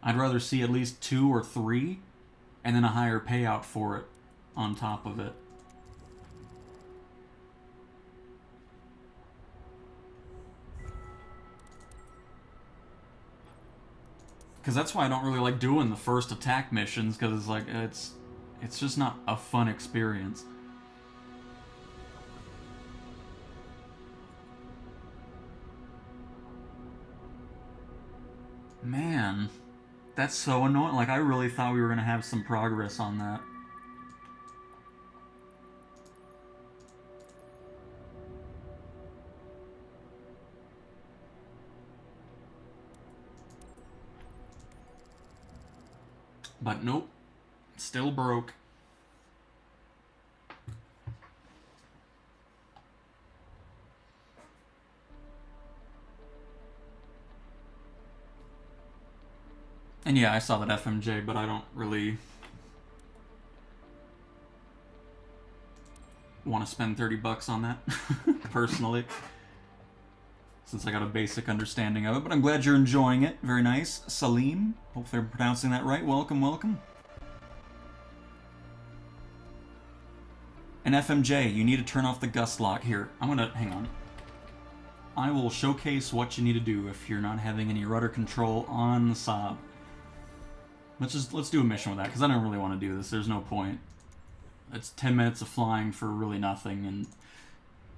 I'd rather see at least 2 or 3, and then a higher payout for it on top of it. Because that's why I don't really like doing the first attack missions, because it's like, it's just not a fun experience. Man, that's so annoying. Like, I really thought we were going to have some progress on that. But nope, still broke. And yeah, I saw that FMJ, but I don't really want to spend 30 bucks on that, personally. Since I got a basic understanding of it, but I'm glad you're enjoying it. Very nice. Salim, hopefully I'm pronouncing that right. Welcome, welcome. And FMJ, you need to turn off the gust lock here. I'm gonna, hang on. I will showcase what you need to do if you're not having any rudder control on the Saab. Let's do a mission with that, because I don't really want to do this. There's no point. It's 10 minutes of flying for really nothing, and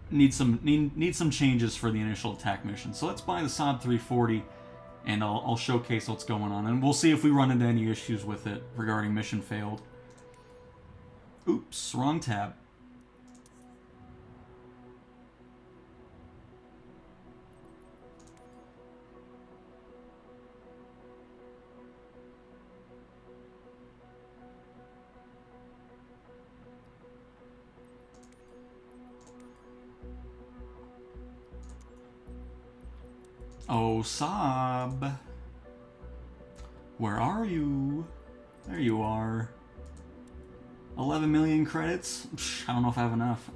need some changes for the initial attack mission. So let's buy the Saab 340, and I'll showcase what's going on, and we'll see if we run into any issues with it regarding mission failed. Oops, wrong tab. Oh, Saab. Where are you? There you are. 11 million credits? I don't know if I have enough.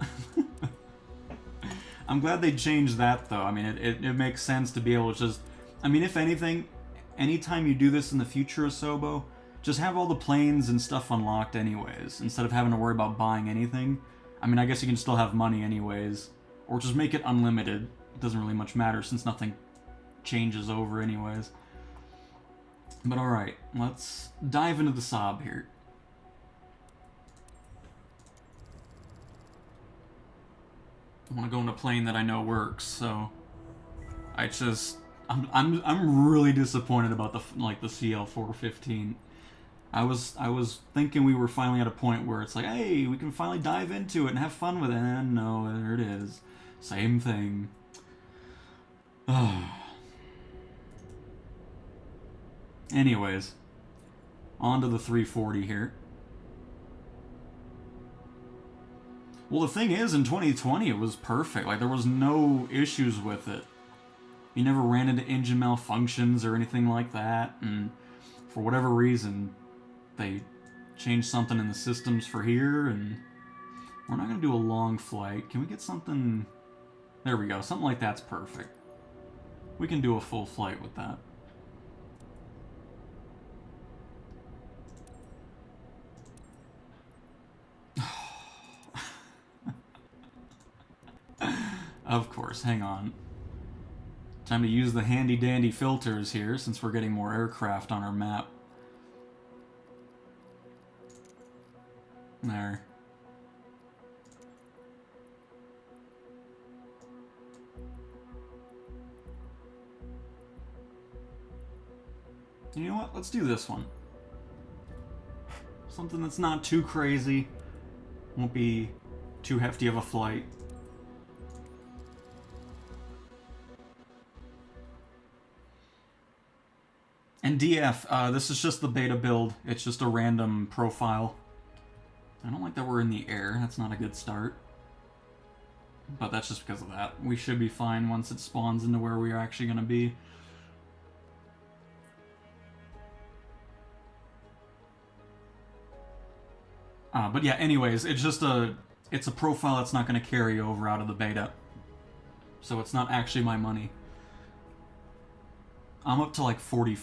I'm glad they changed that, though. I mean, it makes sense to be able to just... I mean, if anything, anytime you do this in the future of Sobo, just have all the planes and stuff unlocked anyways, instead of having to worry about buying anything. I mean, I guess you can still have money anyways, or just make it unlimited. It doesn't really much matter since nothing changes over anyways. But alright, let's dive into the Saab here. I want to go in a plane that I know works, so I'm really disappointed about the CL-415. I was thinking we were finally at a point where it's like, hey, we can finally dive into it and have fun with it, and no, there it is. Same thing. Anyways, on to the 340 here. Well, the thing is, in 2020, it was perfect. Like, there was no issues with it. You never ran into engine malfunctions or anything like that, and for whatever reason, they changed something in the systems for here, and we're not going to do a long flight. Can we get something... There we go. Something like that's perfect. We can do a full flight with that. Of course, hang on. Time to use the handy-dandy filters here, since we're getting more aircraft on our map. There. You know what? Let's do this one. Something that's not too crazy. Won't be too hefty of a flight. And DF, this is just the beta build. It's just a random profile. I don't like that we're in the air. That's not a good start. But that's just because of that. We should be fine once it spawns into where we are actually going to be. But yeah, anyways, it's just it's a profile that's not going to carry over out of the beta. So it's not actually my money. I'm up to like 40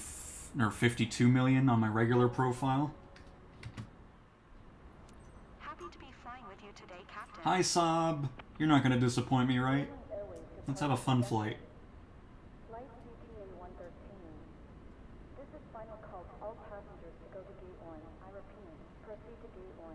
or 52 million on my regular profile. Happy to be flying with you today, Captain. Hi, Saab. You're not going to disappoint me, right? Let's have a fun flight. Flight CT-113. This is final call to all passengers to go to Gate 1. I repeat, proceed to Gate 1.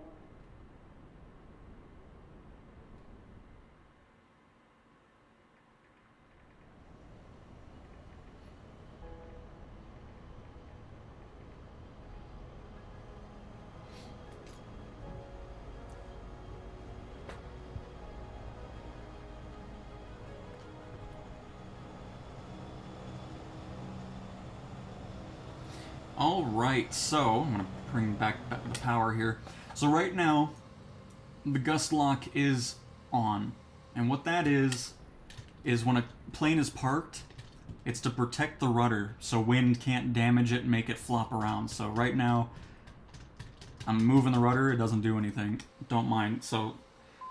Alright, so I'm going to bring back the power here. So right now, the gust lock is on. And what that is when a plane is parked, it's to protect the rudder so wind can't damage it and make it flop around. So right now, I'm moving the rudder, it doesn't do anything. Don't mind. So,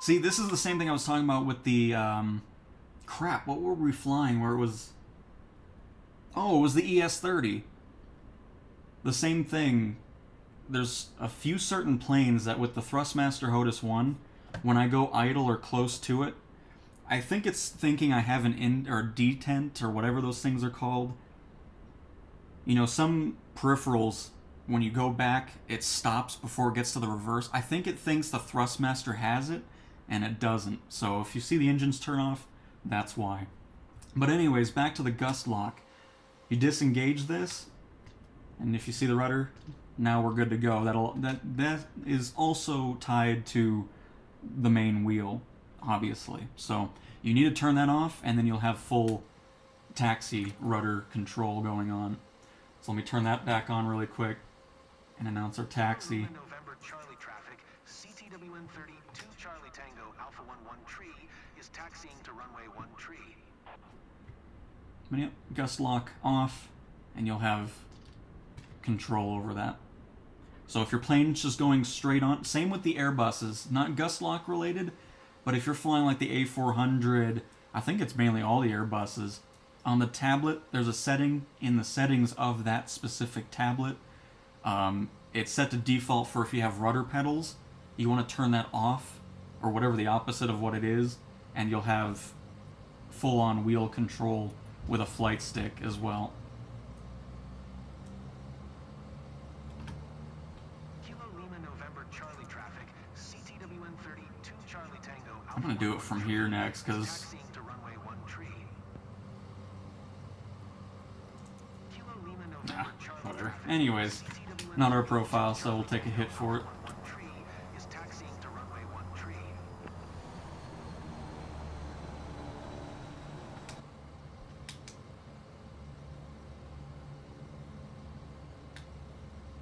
see, this is the same thing I was talking about with the, crap, what were we flying where it was... Oh, it was the ES-30. The same thing. There's a few certain planes that with the Thrustmaster HOTUS 1, when I go idle or close to it, I think it's thinking I have an in or detent or whatever those things are called. You know, some peripherals, when you go back, it stops before it gets to the reverse. I think it thinks the Thrustmaster has it, and it doesn't. So if you see the engines turn off, that's why. But anyways, back to the gust lock. You disengage this, and if you see the rudder, now we're good to go. That is also tied to the main wheel, obviously. So you need to turn that off, and then you'll have full taxi rudder control going on. So let me turn that back on really quick and announce our taxi. November Charlie traffic, CTWN 32 Charlie Tango Alpha 11 tree is taxiing to runway 1 tree. Yep, gust lock off, and you'll have control over that. So if your plane's just going straight on, same with the Airbuses, not gust lock related, but if you're flying like the A400, I think it's mainly all the Airbuses, on the tablet, there's a setting in the settings of that specific tablet. It's set to default for if you have rudder pedals. You want to turn that off, or whatever the opposite of what it is, and you'll have full-on wheel control with a flight stick as well. Kilo Lima November Charlie traffic, CTWN 32 Charlie Tango Alpha I'm going to do it from here next, because taxiing to runway 1 tree. Kilo Lima November Charlie whatever. traffic, Anyways, CTWN not our profile, so we'll take a hit for it. 1 tree is taxiing to runway 1 tree.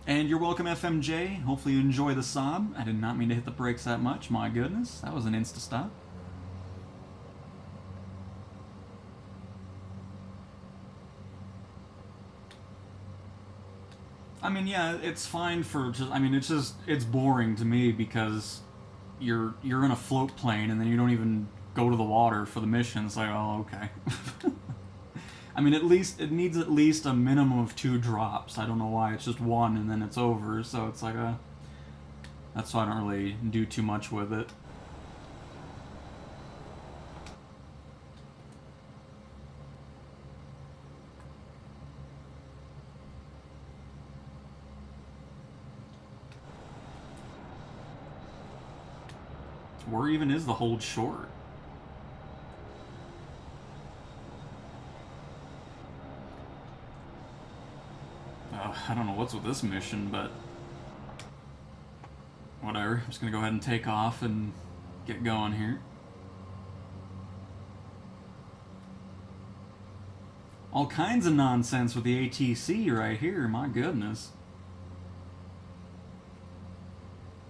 And you're welcome, FMJ. Hopefully you enjoy the Saab. I did not mean to hit the brakes that much. My goodness, that was an insta-stop. I mean, yeah, it's fine for just. I mean, it's boring to me because you're in a float plane and then you don't even go to the water for the mission. It's like, oh, okay. I mean, it needs at least a minimum of 2 drops. I don't know why it's just 1 and then it's over. So it's like that's why I don't really do too much with it. Where even is the hold short? I don't know what's with this mission, but whatever. I'm just gonna go ahead and take off and get going here. All kinds of nonsense with the ATC right here, my goodness.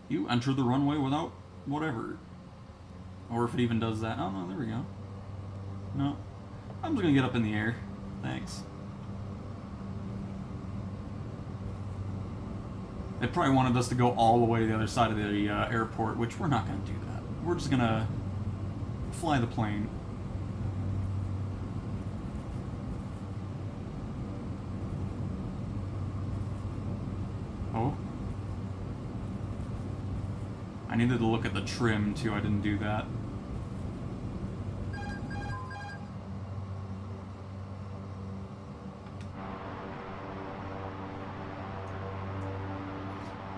You enter the runway without whatever. Or if it even does that. Oh no, there we go. No. I'm just gonna get up in the air. Thanks. They probably wanted us to go all the way to the other side of the airport, which we're not going to do that. We're just going to fly the plane. Oh. I needed to look at the trim, too. I didn't do that.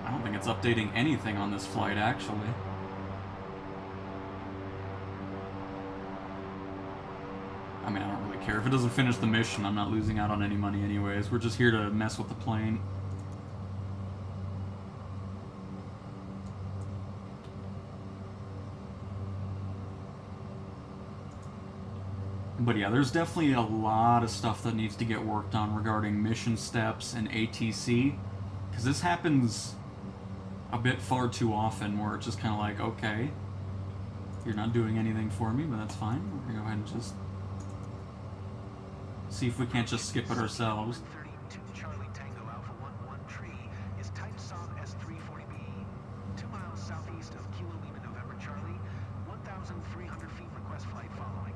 I don't think it's updating anything on this flight, actually. I mean, I don't really care. If it doesn't finish the mission, I'm not losing out on any money anyways. We're just here to mess with the plane. But yeah, there's definitely a lot of stuff that needs to get worked on regarding mission steps and ATC. Because this happens a bit far too often where it's just kind of like, okay, you're not doing anything for me, but that's fine. We're going to go ahead and just see if we can't just skip it ourselves. 32 Charlie Tango Alpha 11 tree is type Saab S340B, 2 miles southeast of Kilo Lima November Charlie, 1,300 feet request flight following.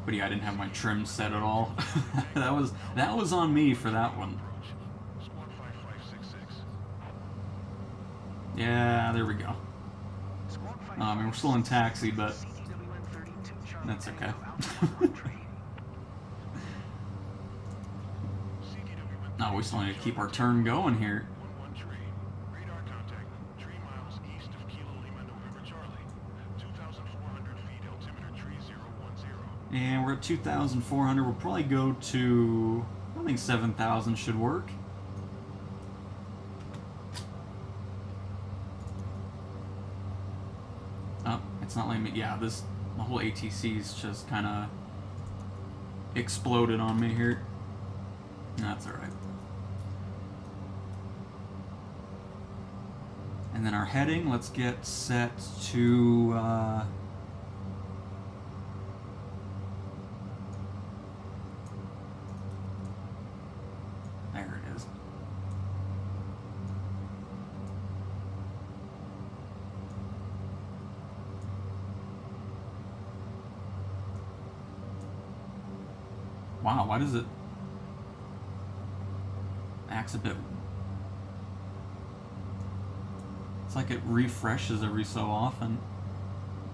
But yeah, I didn't have my trim set at all. that was on me for that one. Yeah, there we go. I mean, we're still in taxi, but That's okay. No, we still need to keep our turn going here. And we're at 2,400. We'll probably go to, I think 7,000 should work. Oh, it's not letting me. Yeah, the whole ATC's just kind of exploded on me here. That's alright. And then our heading, let's get set to, there it is. Wow, why does it acts a bit? It's like it refreshes every so often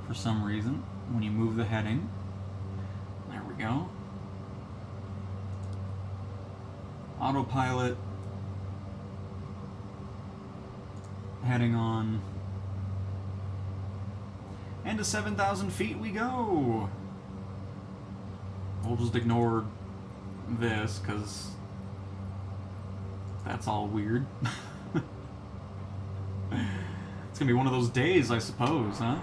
for some reason when you move the heading. There we go. Autopilot. Heading on. And to 7,000 feet we go! We'll just ignore this, because that's all weird. It's gonna be one of those days, I suppose, huh?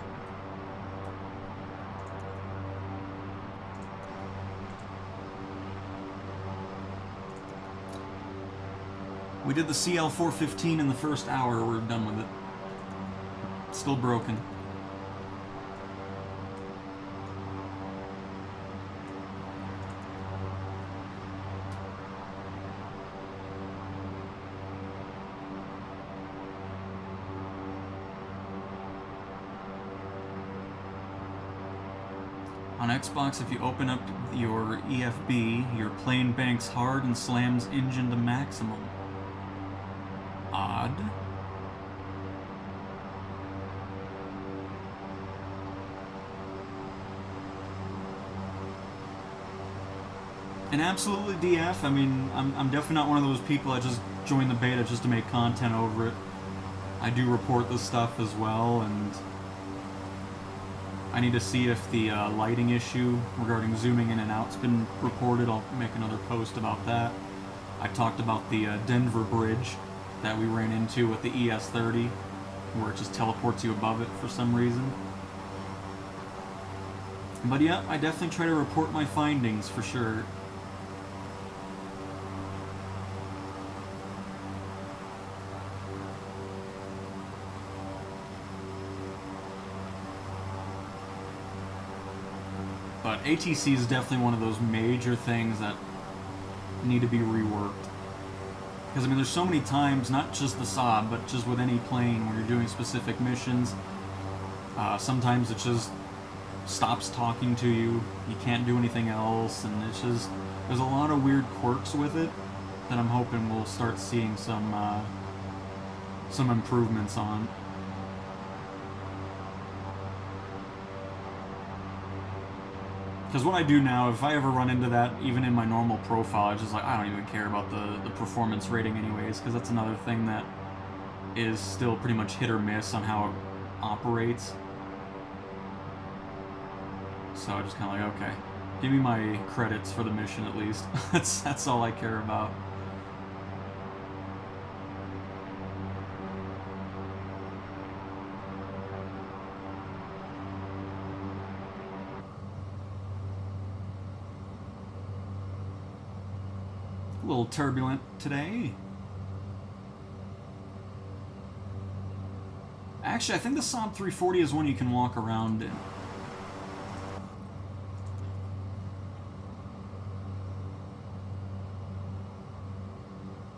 We did the CL-415 in the first hour, we're done with it. Still broken. On Xbox, if you open up your EFB, your plane banks hard and slams engine to maximum. Odd. And absolutely DF, I mean, I'm definitely not one of those people that just join the beta just to make content over it. I do report this stuff as well, and I need to see if the lighting issue regarding zooming in and out's been reported. I'll make another post about that. I talked about the Denver bridge that we ran into with the ES-30, where it just teleports you above it for some reason. But yeah, I definitely try to report my findings for sure. But ATC is definitely one of those major things that need to be reworked. Because, I mean, there's so many times, not just the Saab, but just with any plane when you're doing specific missions, sometimes it just stops talking to you, you can't do anything else, and it's just, there's a lot of weird quirks with it that I'm hoping we'll start seeing some improvements on. Because what I do now, if I ever run into that, even in my normal profile, it's just like, I don't even care about the performance rating anyways, because that's another thing that is still pretty much hit or miss on how it operates. So I just kind of like, okay, give me my credits for the mission at least. That's all I care about. A little turbulent today. Actually, I think the Saab 340 is one you can walk around in.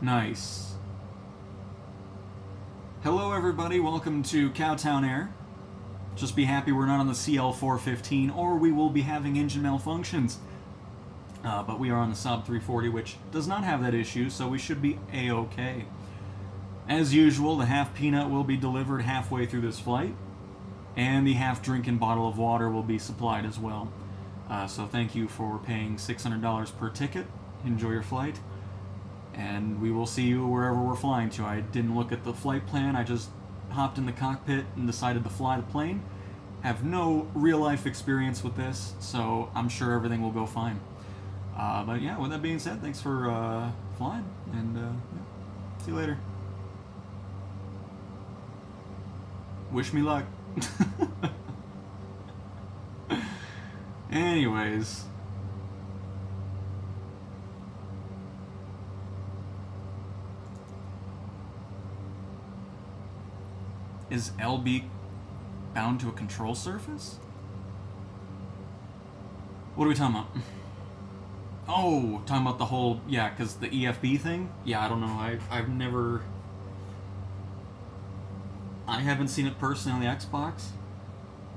Nice. Hello everybody, welcome to Cowtown Air. Just be happy we're not on the CL-415, or we will be having engine malfunctions. But we are on the Saab 340, which does not have that issue, so we should be A-OK. As usual, the half peanut will be delivered halfway through this flight, and the half drinking bottle of water will be supplied as well. So thank you for paying $600 per ticket. Enjoy your flight. And we will see you wherever we're flying to. I didn't look at the flight plan. I just hopped in the cockpit and decided to fly the plane. Have no real-life experience with this, so I'm sure everything will go fine. But yeah, with that being said, thanks for flying, and yeah, see you later. Wish me luck. Anyways. Is LB bound to a control surface? What are we talking about? Oh, talking about the whole, yeah, because the EFB thing? Yeah, I don't know. I haven't seen it personally on the Xbox,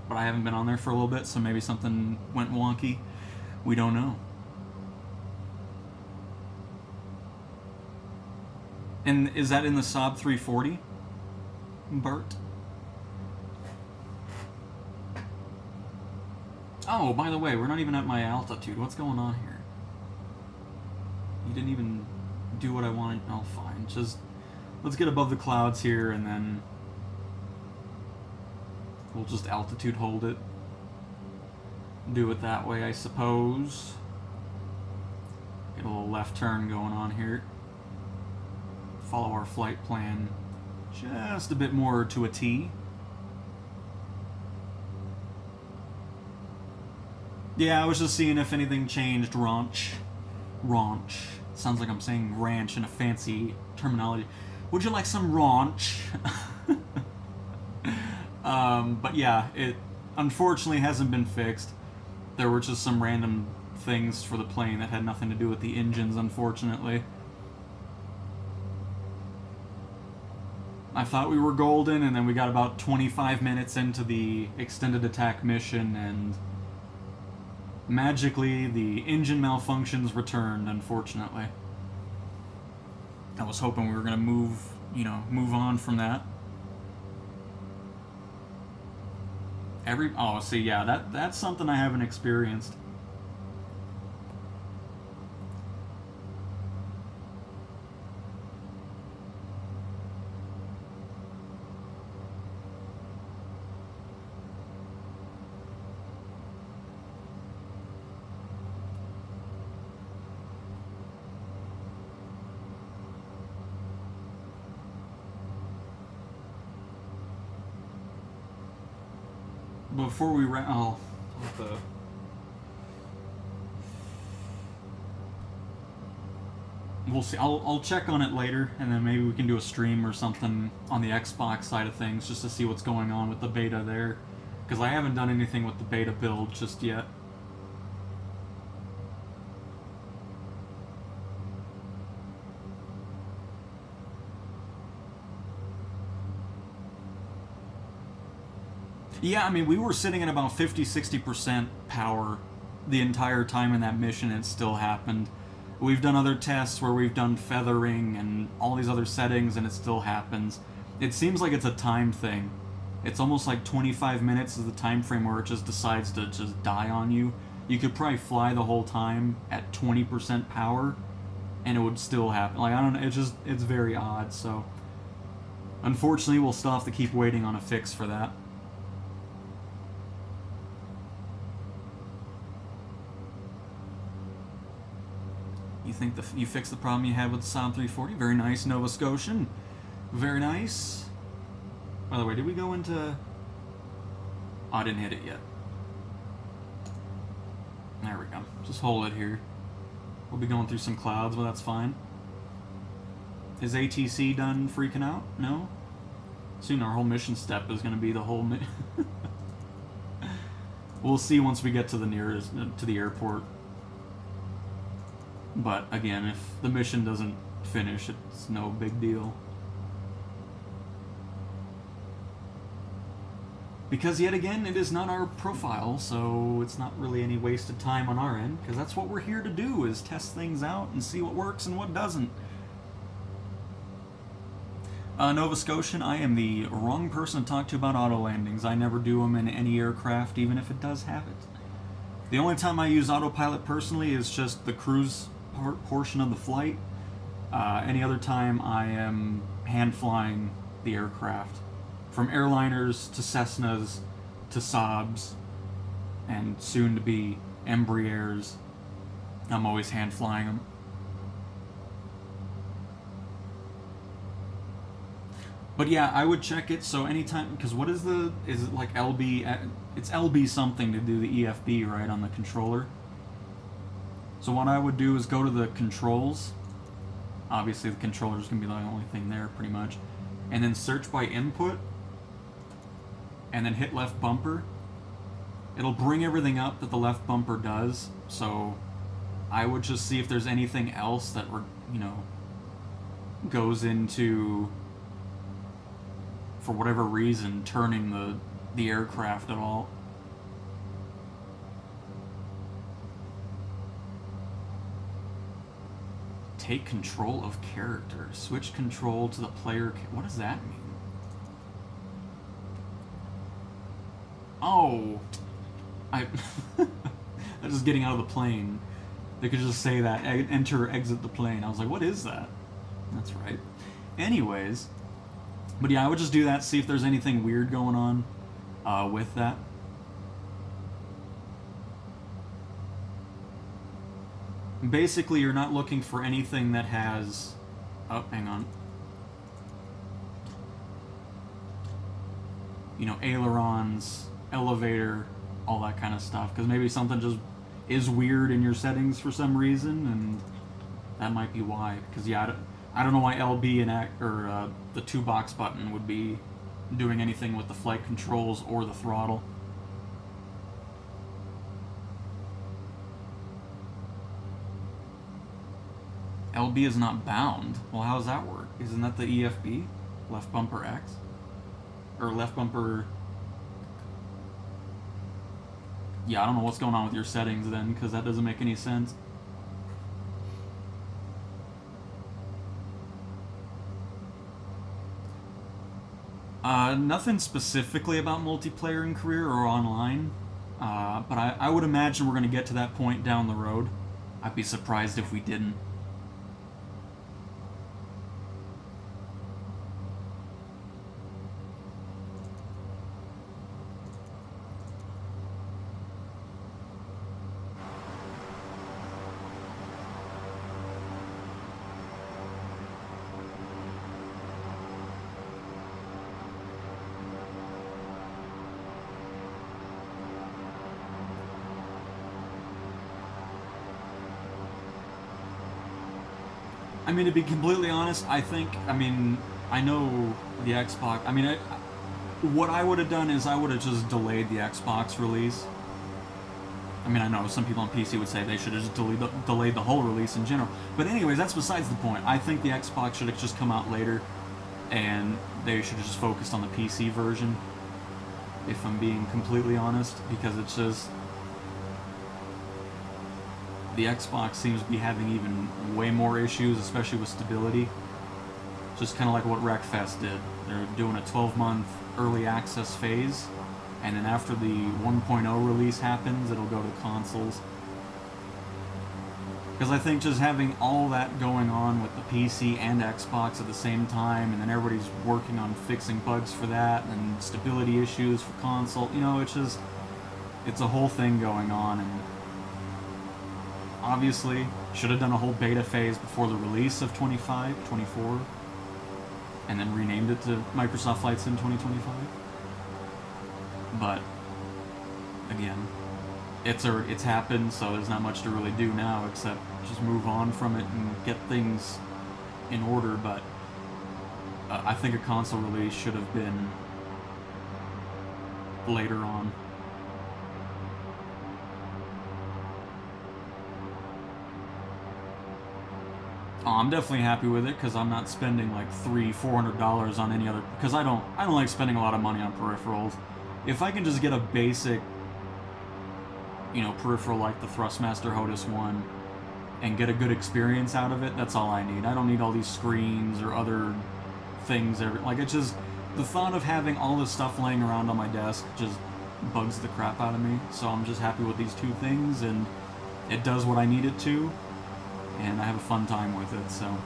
but I haven't been on there for a little bit, so maybe something went wonky. We don't know. And is that in the Saab 340, Bart? Oh, by the way, we're not even at my altitude. What's going on here? You didn't even do what I wanted. Oh, fine. Just, let's get above the clouds here, and then we'll just altitude hold it. Do it that way, I suppose. Get a little left turn going on here. Follow our flight plan just a bit more to a T. Yeah, I was just seeing if anything changed. Raunch. Sounds like I'm saying ranch in a fancy terminology. Would you like some raunch? But yeah, it unfortunately hasn't been fixed. There were just some random things for the plane that had nothing to do with the engines, unfortunately. I thought we were golden, and then we got about 25 minutes into the extended attack mission, and magically, the engine malfunctions returned, unfortunately. I was hoping we were going to move on from that. Oh, see, yeah, that's something I haven't experienced. Before we we'll see. I'll check on it later, and then maybe we can do a stream or something on the Xbox side of things, just to see what's going on with the beta there, because I haven't done anything with the beta build just yet. Yeah, I mean, we were sitting at about 50-60% power the entire time in that mission, and it still happened. We've done other tests where we've done feathering and all these other settings, and it still happens. It seems like it's a time thing. It's almost like 25 minutes is the time frame where it just decides to just die on you. You could probably fly the whole time at 20% power, and it would still happen. Like, I don't know, it's very odd, so unfortunately we'll still have to keep waiting on a fix for that. You think you fixed the problem you had with the Saab 340? Very nice, Nova Scotian. Very nice. By the way, did we go into... Oh, I didn't hit it yet. There we go. Just hold it here. We'll be going through some clouds, but that's fine. Is ATC done freaking out? No? Soon our whole mission step is going to be the whole... We'll see once we get to the airport. But again, if the mission doesn't finish, it's no big deal. Because yet again, it is not our profile, so it's not really any wasted time on our end, because that's what we're here to do, is test things out and see what works and what doesn't. Nova Scotian, I am the wrong person to talk to about auto landings. I never do them in any aircraft, even if it does have it. The only time I use autopilot personally is just the cruise portion of the flight. Any other time I am hand flying the aircraft. From airliners to Cessnas to Saabs and soon to be Embraers. I'm always hand flying them. But yeah, I would check it. So anytime, because what is it like LB? It's LB something to do the EFB, right, on the controller. So what I would do is go to the controls. Obviously, the controller is going to be the only thing there, pretty much. And then search by input. And then hit left bumper. It'll bring everything up that the left bumper does. So I would just see if there's anything else that, goes into, for whatever reason, turning the aircraft at all. Take control of character. Switch control to the player. What does that mean? Oh, I'm just getting out of the plane. They could just say that, enter or exit the plane. I was like, what is that? That's right. Anyways, but yeah, I would just do that, see if there's anything weird going on with that. Basically, you're not looking for anything that has... Oh, hang on. Ailerons, elevator, all that kind of stuff. Because maybe something just is weird in your settings for some reason, and that might be why. Because, yeah, I don't know why LB and the 2-box button would be doing anything with the flight controls or the throttle. LB is not bound. Well, how does that work? Isn't that the EFB? Left bumper X? Or left bumper... Yeah, I don't know what's going on with your settings then, because that doesn't make any sense. Nothing specifically about multiplayer in career or online, but I would imagine we're going to get to that point down the road. I'd be surprised if we didn't. I mean, to be completely honest, I know the Xbox... what I would have done is I would have just delayed the Xbox release. I know some people on PC would say they should have just delayed the whole release in general. But anyways, that's besides the point. I think the Xbox should have just come out later, and they should have just focused on the PC version, if I'm being completely honest, because it's just... The Xbox seems to be having even way more issues, especially with stability. Just kind of like what Wreckfest did. They're doing a 12-month early access phase, and then after the 1.0 release happens, it'll go to consoles. Because I think just having all that going on with the PC and Xbox at the same time, and then everybody's working on fixing bugs for that, and stability issues for console, it's a whole thing going on, and obviously, should have done a whole beta phase before the release of 24, and then renamed it to Microsoft Flight Sim 2025. But, again, it's happened, so there's not much to really do now except just move on from it and get things in order, but I think a console release should have been later on. Oh, I'm definitely happy with it because I'm not spending like $300-400 on any other, because I don't like spending a lot of money on peripherals. If I can just get a basic, peripheral like the Thrustmaster HOTAS one and get a good experience out of it, that's all I need. I don't need all these screens or other things. It's just the thought of having all this stuff laying around on my desk just bugs the crap out of me. So I'm just happy with these two things, and it does what I need it to, and I have a fun time with it, so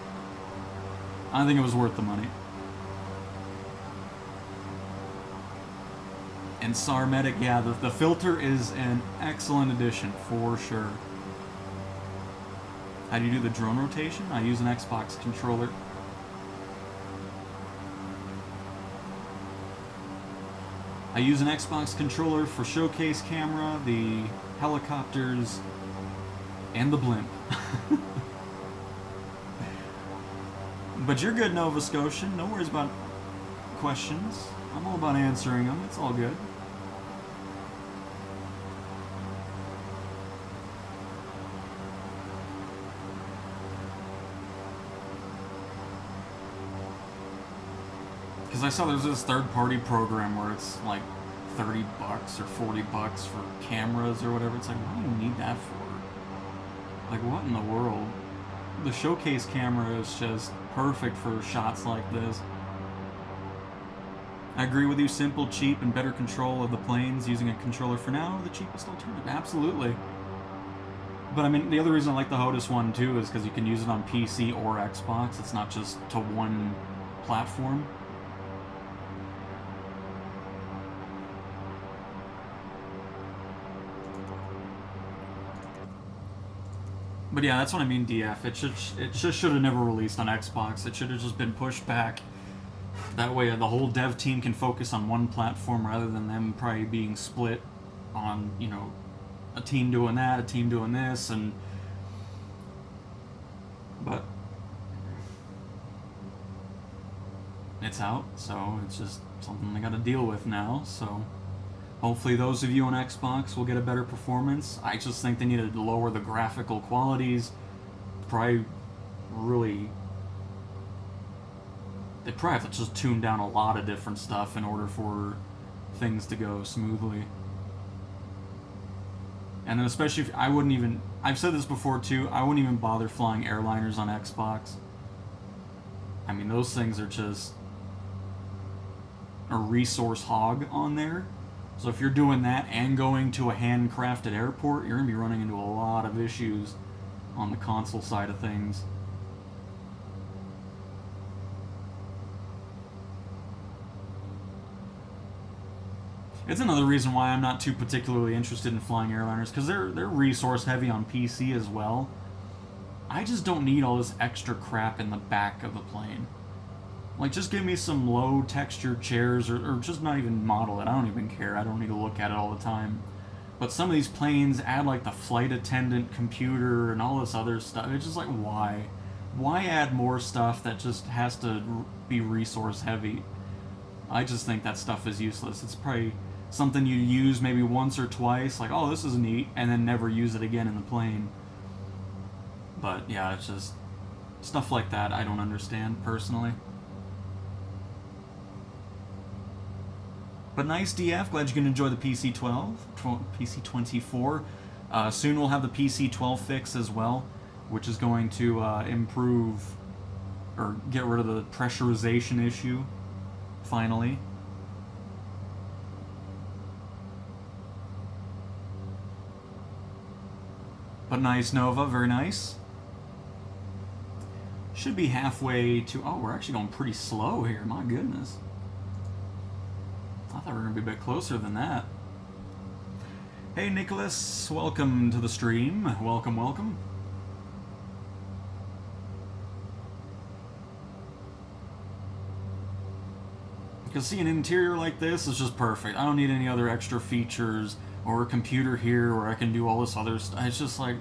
I think it was worth the money. And Sarmedic, yeah, the filter is an excellent addition, for sure. How do you do the drone rotation? I use an Xbox controller. I use an Xbox controller for showcase camera, the helicopters, and the blimp. But you're good, Nova Scotian. No worries about questions. I'm all about answering them. It's all good. Because I saw there's this third-party program where it's like $30 or $40 for cameras or whatever. It's like, what do you need that for? Like, what in the world? The showcase camera is just perfect for shots like this. I agree with you, simple, cheap, and better control of the planes using a controller for now, the cheapest alternative. Absolutely. But I mean, the other reason I like the HOTAS one too is because you can use it on PC or Xbox. It's not just to one platform. But yeah, that's what I mean, DF. It just should have never released on Xbox. It should have just been pushed back. That way the whole dev team can focus on one platform rather than them probably being split on, you know, a team doing that, a team doing this, and... But... it's out, so it's just something I gotta deal with now, so... Hopefully those of you on Xbox will get a better performance. I just think they need to lower the graphical qualities. Probably really... They probably have to just tune down a lot of different stuff in order for things to go smoothly. And then especially if I wouldn't even... I've said this before too, I wouldn't even bother flying airliners on Xbox. I mean, those things are just a resource hog on there. So if you're doing that and going to a handcrafted airport, you're going to be running into a lot of issues on the console side of things. It's another reason why I'm not too particularly interested in flying airliners, because they're resource heavy on PC as well. I just don't need all this extra crap in the back of the plane. Like, just give me some low textured chairs, or just not even model it. I don't even care. I don't need to look at it all the time. But some of these planes add like the flight attendant computer and all this other stuff. It's just like, why? Why add more stuff that just has to be resource heavy? I just think that stuff is useless. It's probably something you use maybe once or twice, like, oh, this is neat, and then never use it again in the plane. But yeah, it's just stuff like that I don't understand personally. But nice, DF. Glad you can enjoy the PC-12, PC-24. Soon we'll have the PC-12 fix as well, which is going to improve or get rid of the pressurization issue, finally. But nice, Nova. Very nice. Should be halfway to... Oh, we're actually going pretty slow here. My goodness. I thought we were going to be a bit closer than that. Hey, Nicholas. Welcome to the stream. Welcome, welcome. Because see, an interior like this is just perfect. I don't need any other extra features or a computer here where I can do all this other stuff. It's just like,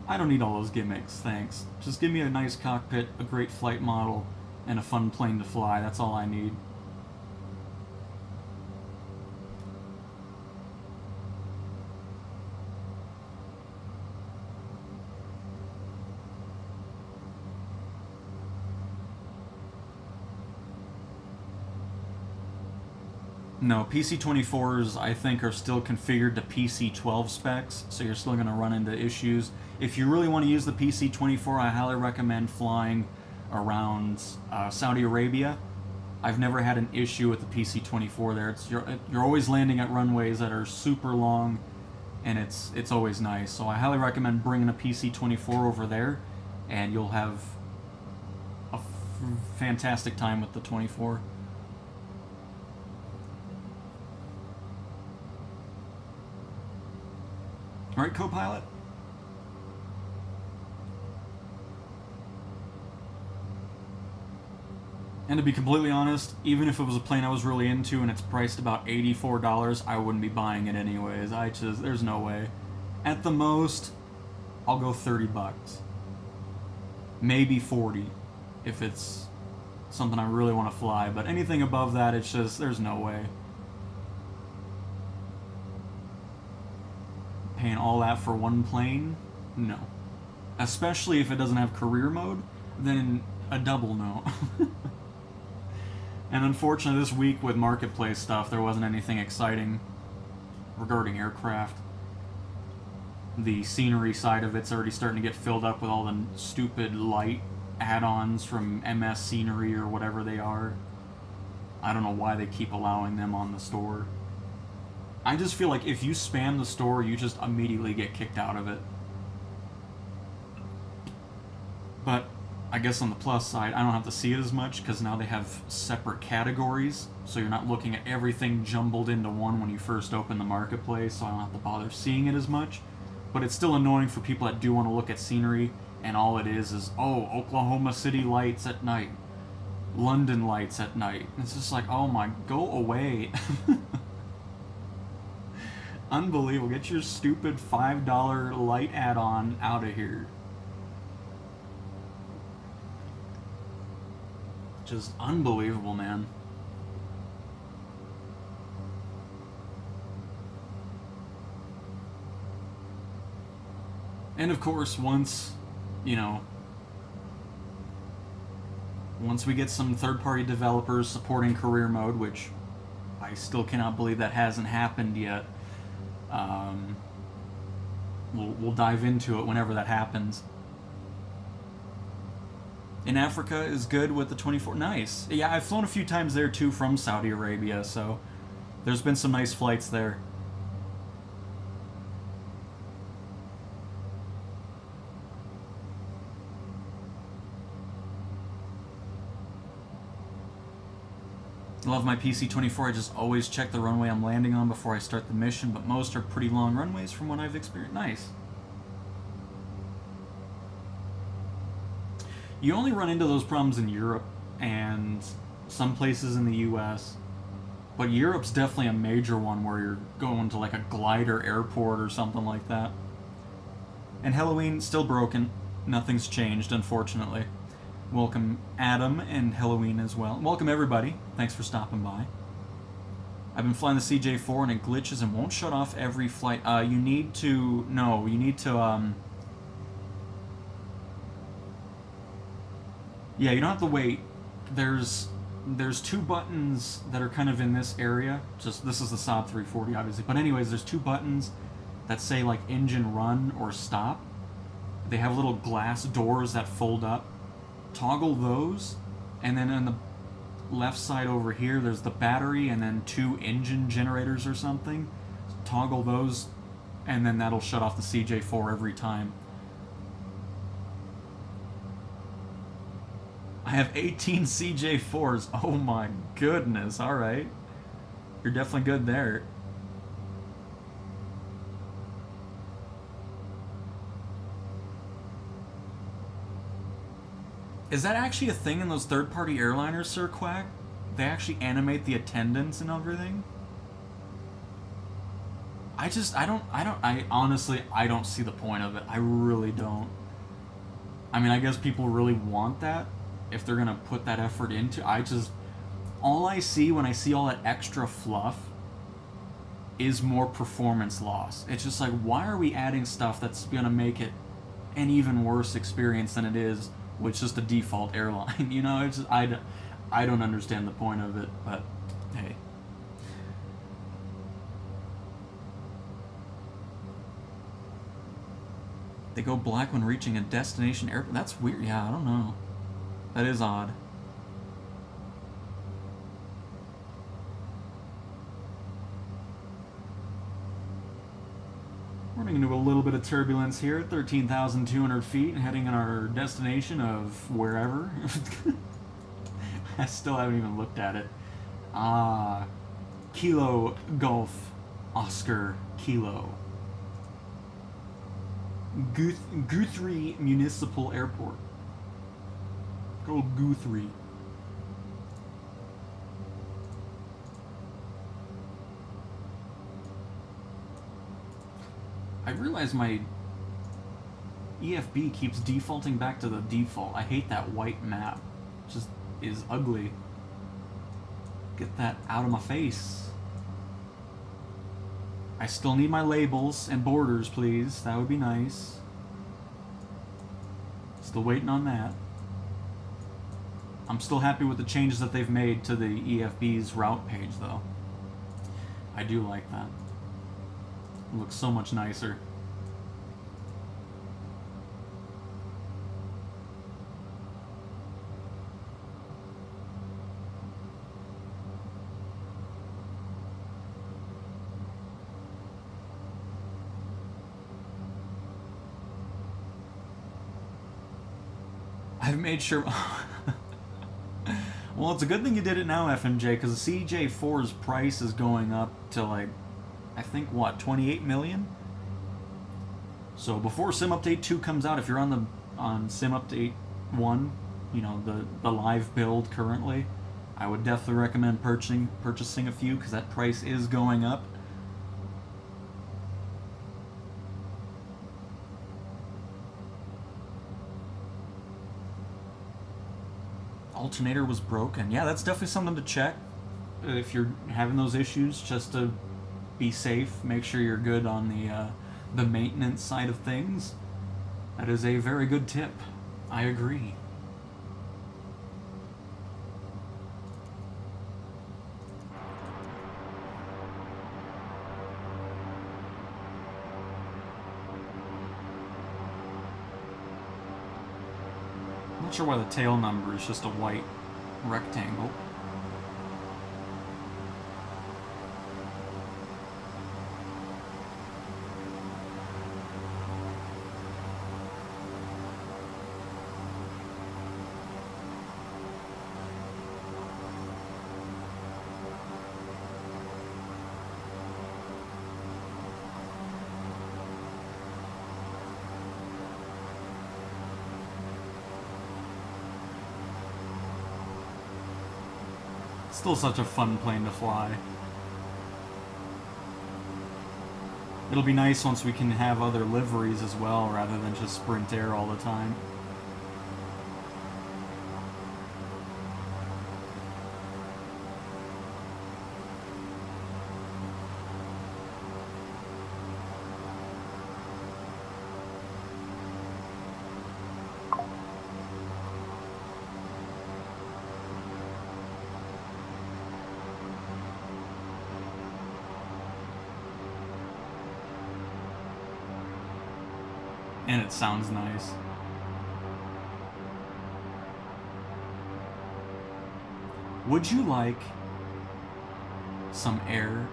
I don't need all those gimmicks, thanks. Just give me a nice cockpit, a great flight model, and a fun plane to fly. That's all I need. No, PC-24s, I think, are still configured to PC-12 specs, so you're still going to run into issues. If you really want to use the PC-24, I highly recommend flying around Saudi Arabia, I've never had an issue with the PC-24 there. You're always landing at runways that are super long, and it's always nice. So I highly recommend bringing a PC-24 over there, and you'll have a fantastic time with the 24. All right, co-pilot. And to be completely honest, even if it was a plane I was really into and it's priced about $84, I wouldn't be buying it anyways. There's no way. At the most, I'll go 30 bucks. Maybe 40 if it's something I really want to fly, but anything above that, it's just, there's no way. Paying all that for one plane? No. Especially if it doesn't have career mode, then a double no. And unfortunately this week with marketplace stuff, there wasn't anything exciting regarding aircraft. The scenery side of it's already starting to get filled up with all the stupid light add-ons from MS Scenery or whatever they are. I don't know why they keep allowing them on the store. I just feel like if you spam the store, you just immediately get kicked out of it. But I guess on the plus side, I don't have to see it as much because now they have separate categories, so you're not looking at everything jumbled into one when you first open the marketplace, so I don't have to bother seeing it as much. But it's still annoying for people that do want to look at scenery, and all it is, oh, Oklahoma City lights at night, London lights at night. It's just like, oh my, go away. Unbelievable. Get your stupid $5 light add-on out of here. Just unbelievable, man. And of course, once we get some third-party developers supporting career mode, which I still cannot believe that hasn't happened yet, we'll dive into it whenever that happens. In Africa is good with the 24. Nice. Yeah, I've flown a few times there too from Saudi Arabia, so there's been some nice flights there. Love my PC-24. I just always check the runway I'm landing on before I start the mission, but most are pretty long runways from what I've experienced. Nice. You only run into those problems in Europe and some places in the US, but Europe's definitely a major one where you're going to like a glider airport or something like that. And Halloween, still broken. Nothing's changed, unfortunately. Welcome Adam and Halloween as well. Welcome everybody. Thanks for stopping by. I've been flying the CJ4 and it glitches and won't shut off every flight. You need to yeah, you don't have to wait. There's two buttons that are kind of in this area. Just this is the Saab 340 obviously. But anyways, there's two buttons that say like engine run or stop. They have little glass doors that fold up. Toggle those, and then on the left side over here there's the battery and then two engine generators or something. Toggle those, and then that'll shut off the CJ4 every time. I have 18 CJ4s. Oh my goodness. Alright. You're definitely good there. Is that actually a thing in those third-party airliners, Sir Quack? They actually animate the attendants and everything? I honestly don't see the point of it. I really don't. I mean, I guess people really want that if they're gonna put that effort into. All I see when I see all that extra fluff is more performance loss. It's just like, why are we adding stuff that's gonna make it an even worse experience than it is with just a default airline? You know, it's just, I don't understand the point of it, but hey. They go black when reaching a destination airport. That's weird. Yeah, I don't know. That is odd. Running into a little bit of turbulence here at 13,200 feet, heading in our destination of wherever. I still haven't even looked at it. Kilo Golf Oscar Kilo. Guthrie Municipal Airport. Good old Guthrie. I realize my EFB keeps defaulting back to the default. I hate that white map. It just is ugly. Get that out of my face. I still need my labels and borders, please. That would be nice. Still waiting on that. I'm still happy with the changes that they've made to the EFB's route page, though. I do like that. It looks so much nicer. I've made sure... Well, it's a good thing you did it now, FMJ, because the CJ4's price is going up to, like, I think, what, 28 million? So before Sim Update 2 comes out, if you're on Sim Update 1, you know, the live build currently, I would definitely recommend purchasing a few, because that price is going up. Alternator was broken. Yeah, that's definitely something to check if you're having those issues, just to be safe. Make sure you're good on the maintenance side of things. That is a very good tip. I agree. Not sure why the tail number is just a white rectangle. Still such a fun plane to fly. It'll be nice once we can have other liveries as well, rather than just Sprint Air all the time. And it sounds nice. Would you like some air?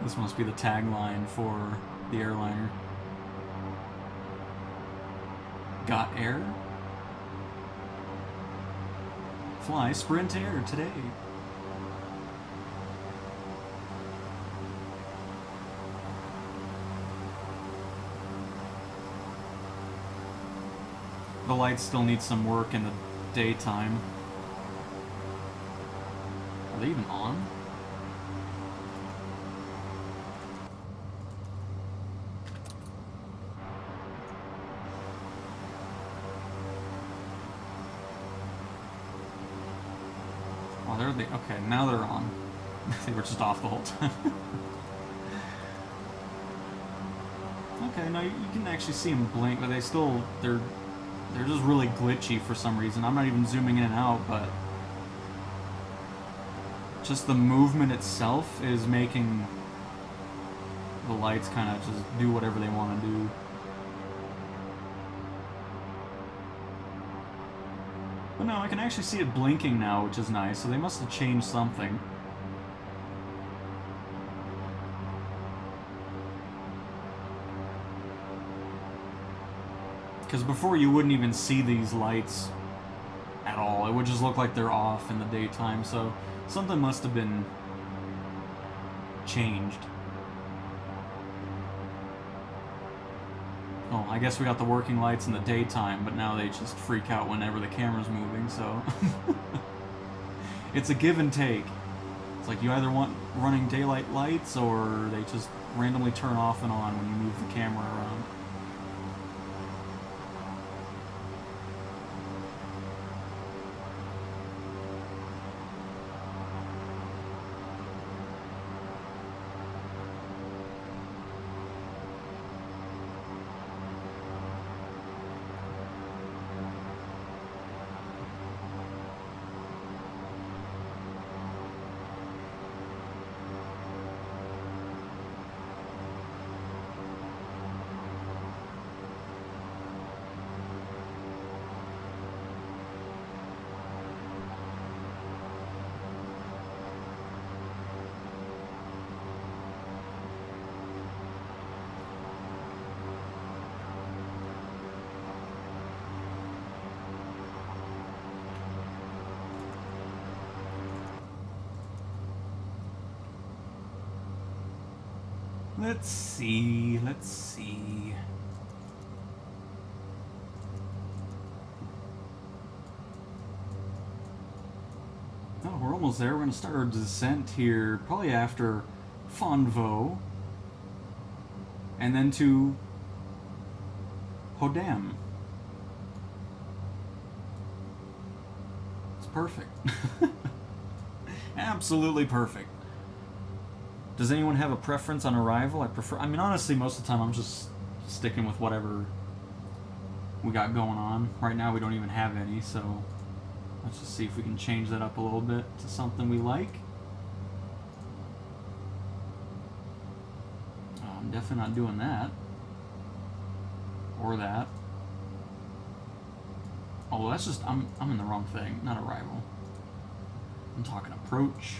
This must be the tagline for the airliner. Got air? Fly Sprint Air today. The lights still need some work in the daytime. Are they even on? Oh, they're the... Okay, now they're on. They were just off the whole time. Okay, now you can actually see them blink, but they're just really glitchy for some reason. I'm not even zooming in and out, but just the movement itself is making the lights kind of just do whatever they want to do. But no, I can actually see it blinking now, which is nice, so they must have changed something. Because before you wouldn't even see these lights at all. It would just look like they're off in the daytime, so something must have been changed. Oh, I guess we got the working lights in the daytime, but now they just freak out whenever the camera's moving, so... It's a give and take. It's like you either want running daylight lights, or they just randomly turn off and on when you move the camera around. Let's see, let's see. Oh, we're almost there. We're going to start our descent here, probably after Fonvo, and then to Hodam. It's perfect. Absolutely perfect. Does anyone have a preference on arrival? I mean, honestly, most of the time I'm just sticking with whatever we got going on. Right now we don't even have any, so let's just see if we can change that up a little bit to something we like. I'm definitely not doing that. Or that. Oh, that's just, I'm in the wrong thing, not arrival. I'm talking approach.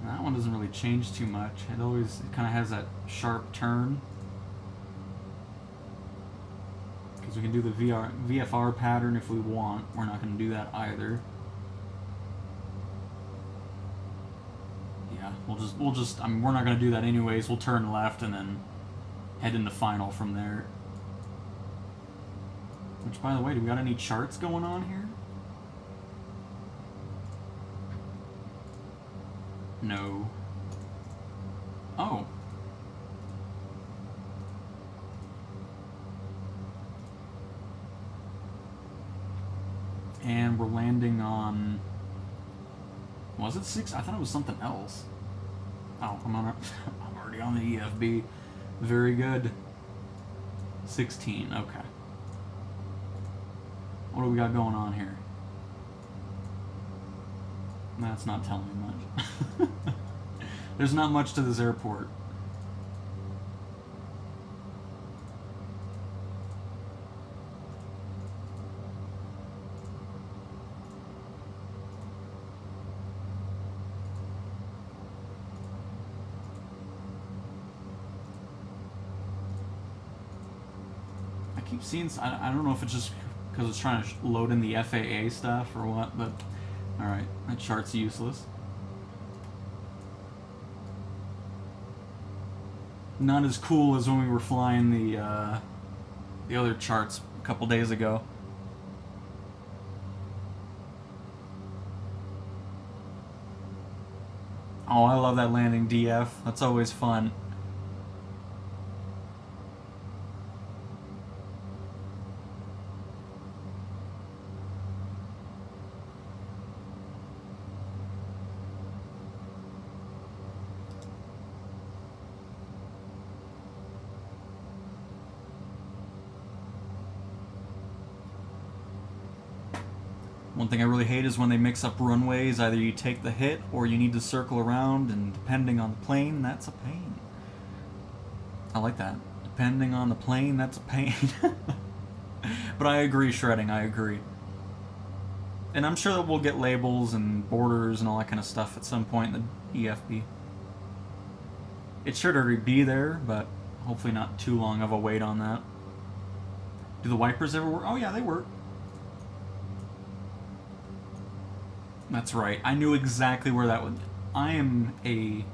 That one doesn't really change too much. It kind of has that sharp turn. Because we can do the VFR pattern if we want. We're not going to do that either. Yeah, we'll just, I mean, we're not going to do that anyways. We'll turn left and then head into final from there. Which, by the way, do we got any charts going on here? No. Oh. And we're landing on... Was it 6? I thought it was something else. Oh, I'm already on the EFB. Very good. 16, okay. What do we got going on here? That's not telling me much. There's not much to this airport. I keep seeing, I don't know if it's just because it's trying to load in the FAA stuff or what, but alright, that chart's useless. Not as cool as when we were flying the other charts a couple days ago. Oh, I love that landing, DF. That's always fun. One thing I really hate is when they mix up runways. Either you take the hit or you need to circle around, and depending on the plane, that's a pain. I like that. Depending on the plane, that's a pain. But I agree, Shredding, I agree. And I'm sure that we'll get labels and borders and all that kind of stuff at some point in the EFB. It's sure to be there, but hopefully not too long of a wait on that. Do the wipers ever work? Oh yeah, they work. That's right. I knew exactly where that would... I am a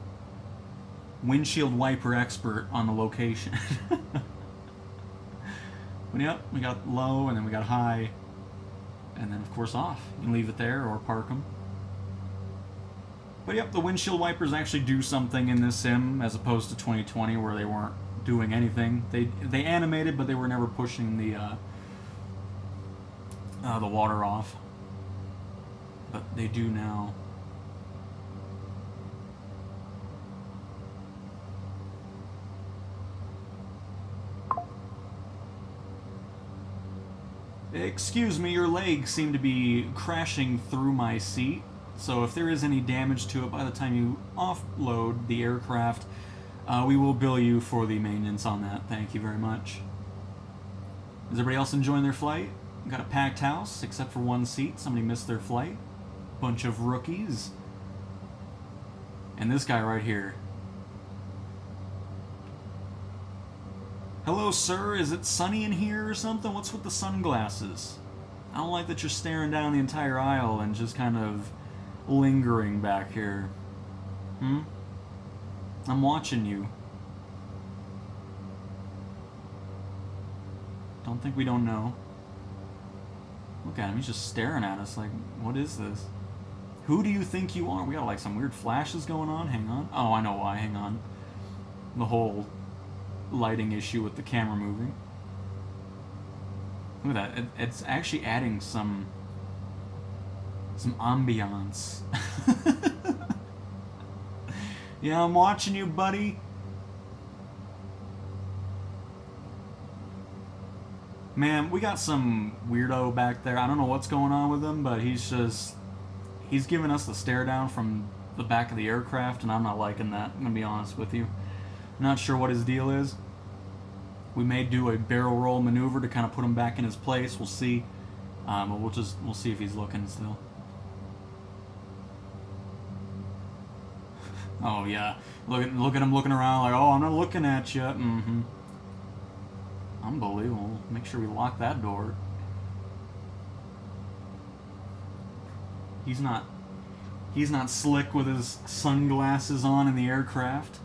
windshield wiper expert on the location. But yep, we got low, and then we got high, and then of course off. You can leave it there or park them. But yep, the windshield wipers actually do something in this sim, as opposed to 2020 where they weren't doing anything. They animated, but they were never pushing the water off. But they do now. Excuse me, your legs seem to be crashing through my seat, so if there is any damage to it by the time you offload the aircraft, we will bill you for the maintenance on that. Thank you very much. Is everybody else enjoying their flight? Got a packed house, except for one seat. Somebody missed their flight. Bunch of rookies. And this guy right here. Hello, sir. Is it sunny in here or something? What's with the sunglasses? I don't like that you're staring down the entire aisle and just kind of lingering back here. I'm watching you. Don't think we don't know. Look at him. He's just staring at us like, what is this? Who do you think you are? We got like some weird flashes going on. Hang on. Oh, I know why. Hang on. The whole lighting issue with the camera moving. Look at that. It's actually adding some ambiance. Yeah, I'm watching you, buddy. Man, we got some weirdo back there. I don't know what's going on with him, but he's giving us the stare down from the back of the aircraft, and I'm not liking that. I'm gonna be honest with you. Not sure what his deal is. We may do a barrel roll maneuver to kind of put him back in his place. We'll see. But we'll see if he's looking still. Oh yeah, look at him looking around like, oh, I'm not looking at you. Unbelievable. Make sure we lock that door. He's not slick with his sunglasses on in the aircraft.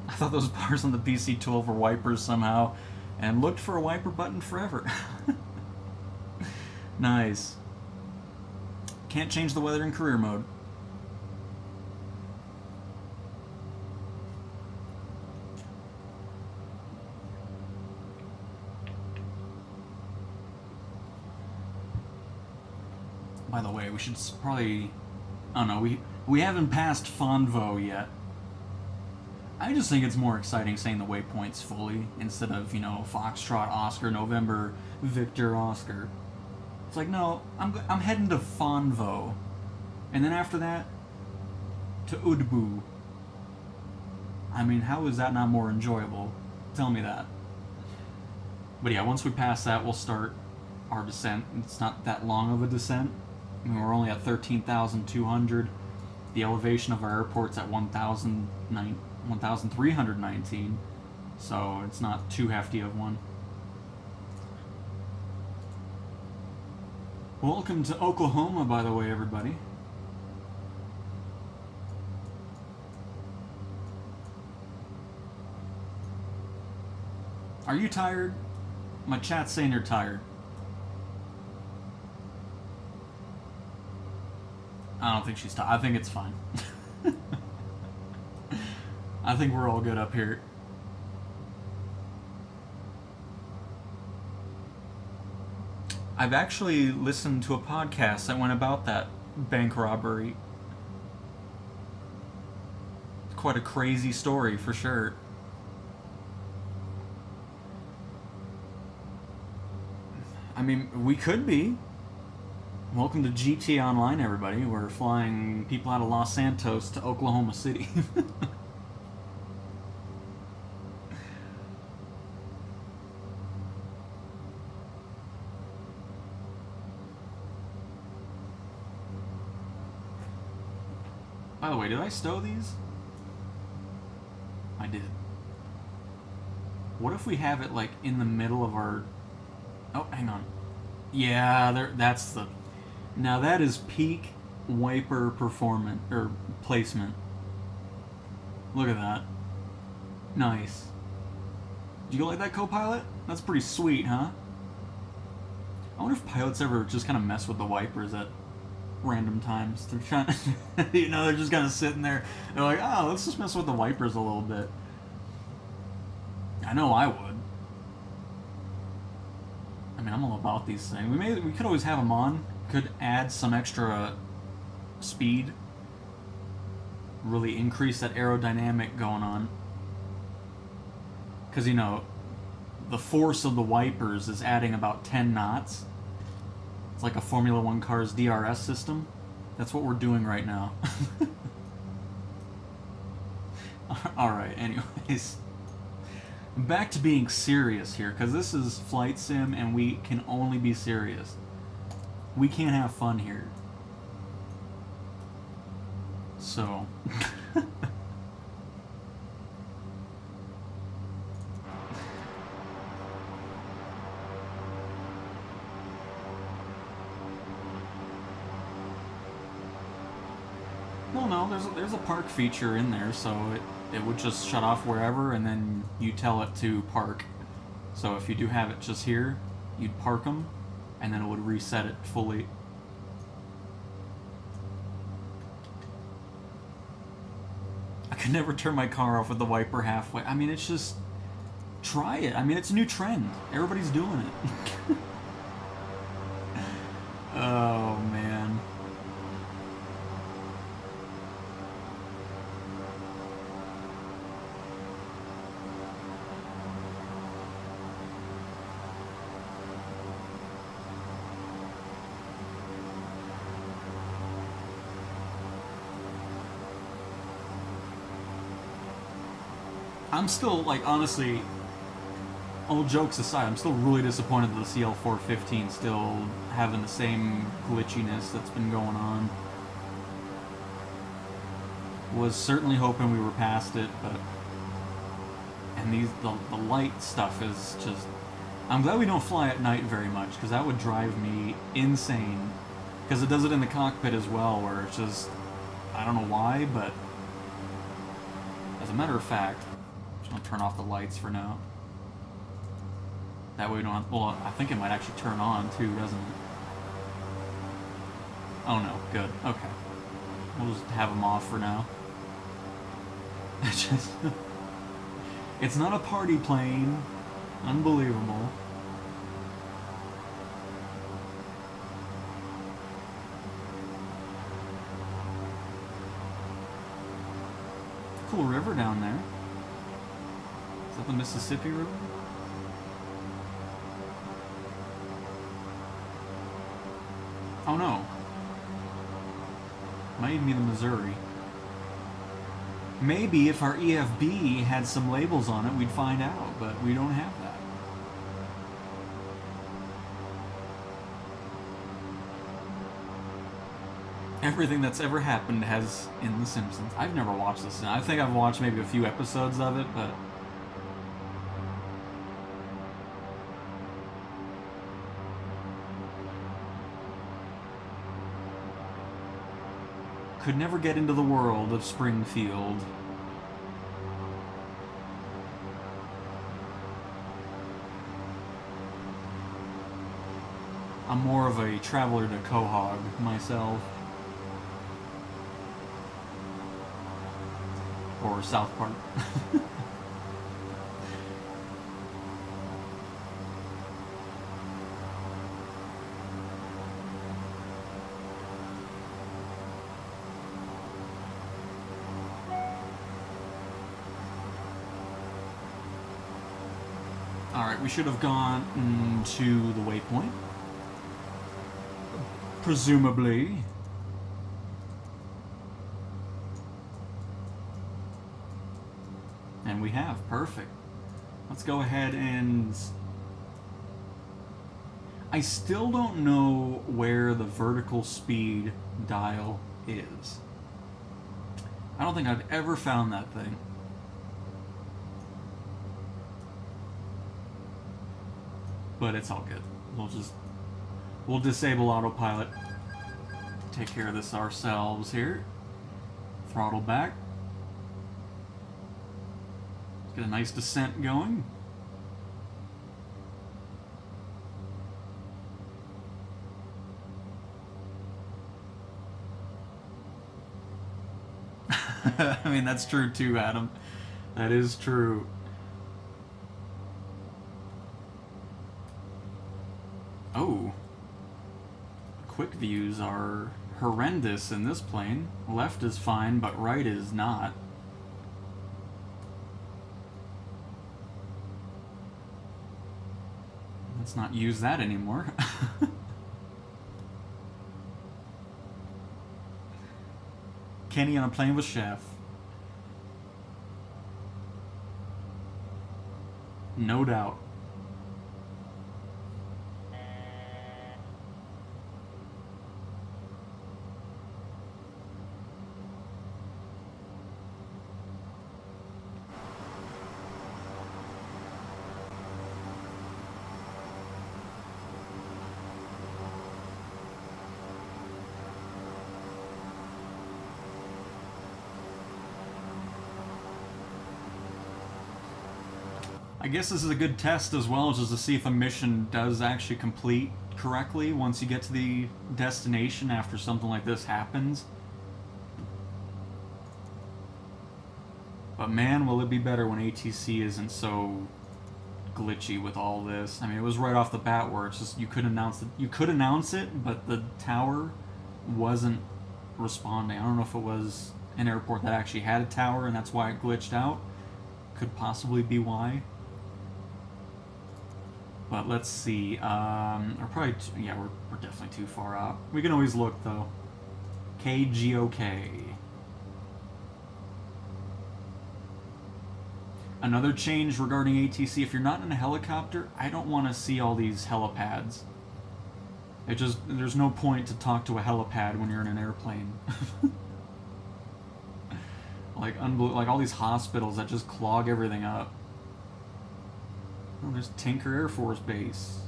I thought those bars on the PC-12 were wipers somehow, and looked for a wiper button forever. Nice. Can't change the weather in career mode. By the way, we should probably... I don't know, we haven't passed Fonvo yet. I just think it's more exciting saying the waypoints fully instead of, you know, Foxtrot, Oscar, November, Victor, Oscar. It's like, no, I'm heading to Fonvo. And then after that, to Udbu. I mean, how is that not more enjoyable? Tell me that. But yeah, once we pass that, we'll start our descent. It's not that long of a descent. I mean, we're only at 13,200. The elevation of our airport's at 1,319. So it's not too hefty of one. Welcome to Oklahoma, by the way, everybody. Are you tired? My chat's saying you're tired. I don't think she's tired. I think it's fine. I think we're all good up here. I've actually listened to a podcast that went about that bank robbery. It's quite a crazy story, for sure. I mean, we could be. Welcome to GT Online, everybody. We're flying people out of Los Santos to Oklahoma City. By the way, did I stow these? I did. What if we have it like in the middle of our... Oh, hang on. Yeah, there. That's the... Now that is peak wiper performance, or placement. Look at that. Nice. Did you like that, co-pilot? That's pretty sweet, huh? I wonder if pilots ever just kind of mess with the wipers at random times. They're trying to, you know, they're just kind of sitting there. They're like, oh, let's just mess with the wipers a little bit. I know I would. I mean, I'm all about these things. We could always have them on. Could add some extra speed. Really increase that aerodynamic going on. Because, you know, the force of the wipers is adding about 10 knots. It's like a Formula 1 car's DRS system. That's what we're doing right now. Alright, anyways. Back to being serious here, because this is Flight Sim and we can only be serious. We can't have fun here. So... Well, no, there's a park feature in there, so it would just shut off wherever, and then you tell it to park. So if you do have it just here, you'd park them, and then it would reset it fully. I could never turn my car off with the wiper halfway. I mean, it's just... Try it. I mean, it's a new trend. Everybody's doing it. Oh, man. I'm still, like, honestly, all jokes aside, I'm still really disappointed that the CL-415 still having the same glitchiness that's been going on. Was certainly hoping we were past it, but... And the light stuff is just... I'm glad we don't fly at night very much, because that would drive me insane. Because it does it in the cockpit as well, where it's just... I don't know why, but... As a matter of fact... I'll turn off the lights for now. That way we don't have... Well, I think it might actually turn on, too, doesn't it? Oh, no. Good. Okay. We'll just have them off for now. Just... It's not a party plane. Unbelievable. Cool river down there. Is that the Mississippi River? Oh no. Might even be the Missouri. Maybe if our EFB had some labels on it, we'd find out, but we don't have that. Everything that's ever happened has in The Simpsons. I've never watched this. I think I've watched maybe a few episodes of it, but... Could never get into the world of Springfield. I'm more of a traveler to Quahog myself. Or South Park. Alright, we should have gone to the waypoint. Presumably. And we have. Perfect. Let's go ahead and... I still don't know where the vertical speed dial is. I don't think I've ever found that thing. But it's all good. We'll disable autopilot. Take care of this ourselves here. Throttle back. Let's get a nice descent going. I mean, that's true too, Adam. That is true. Oh. Quick views are horrendous in this plane. Left is fine, but right is not. Let's not use that anymore. Kenny on a plane with Chef. No doubt. I guess this is a good test as well, just to see if a mission does actually complete correctly once you get to the destination after something like this happens. But man, will it be better when ATC isn't so glitchy with all this. I mean, it was right off the bat where it's just you could announce it, but the tower wasn't responding. I don't know if it was an airport that actually had a tower and that's why it glitched out. Could possibly be why. But let's see. We're probably yeah, we're definitely too far out. We can always look though. KGOK. Another change regarding ATC: if you're not in a helicopter, I don't want to see all these helipads. There's no point to talk to a helipad when you're in an airplane. like all these hospitals that just clog everything up. Oh, there's Tinker Air Force Base.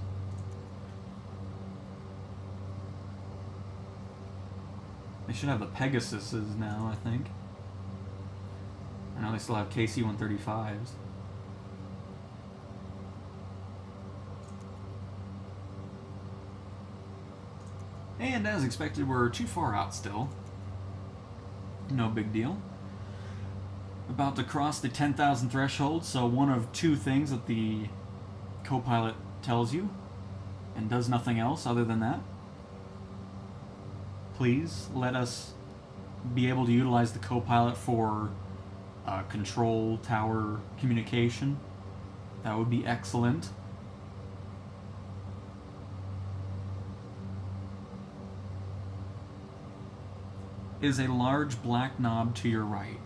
They should have the Pegasuses now, I think. I know they still have KC-135s. And as expected, we're too far out still. No big deal. About to cross the 10,000 threshold, so one of two things that the co-pilot tells you, and does nothing else other than that. Please let us be able to utilize the co-pilot for control tower communication. That would be excellent. Is a large black knob to your right.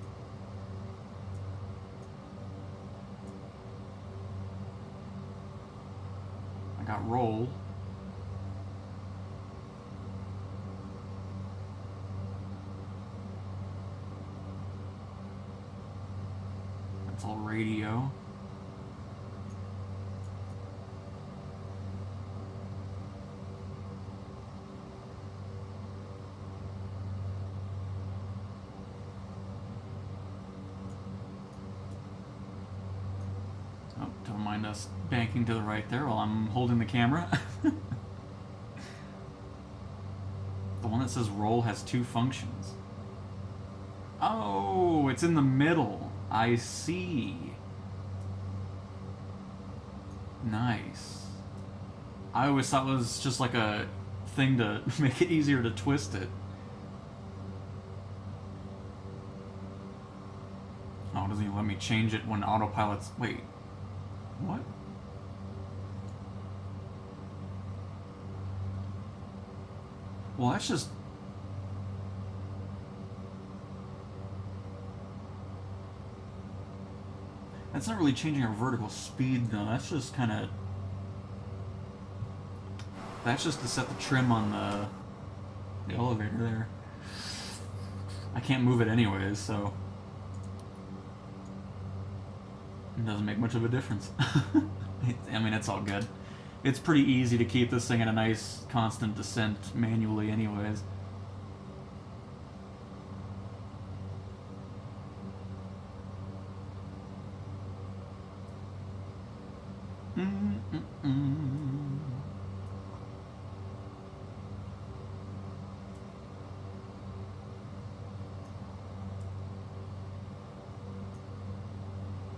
I got roll. That's all radio. Oh, don't mind us banking to the right there while I'm holding the camera. The one that says roll has two functions. Oh, it's in the middle. I see. Nice. I always thought it was just like a thing to make it easier to twist it. Oh, doesn't even let me change it when autopilot's... Wait. What? Well, that's just... That's not really changing our vertical speed, though. That's just kind of... That's just to set the trim on the elevator there. I can't move it anyways, so it doesn't make much of a difference. I mean, it's all good. It's pretty easy to keep this thing at a nice constant descent manually anyways.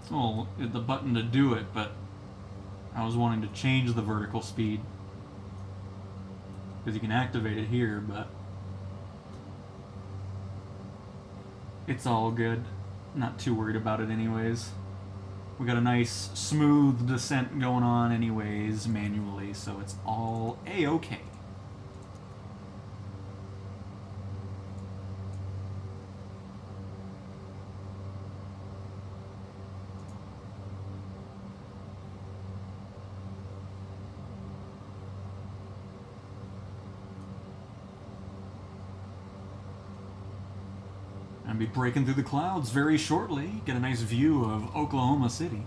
Well, the button to do it, but I was wanting to change the vertical speed because you can activate it here, but it's all good. Not too worried about it anyways. We got a nice smooth descent going on anyways manually, so it's all a-okay. I'll be breaking through the clouds very shortly. Get a nice view of Oklahoma City.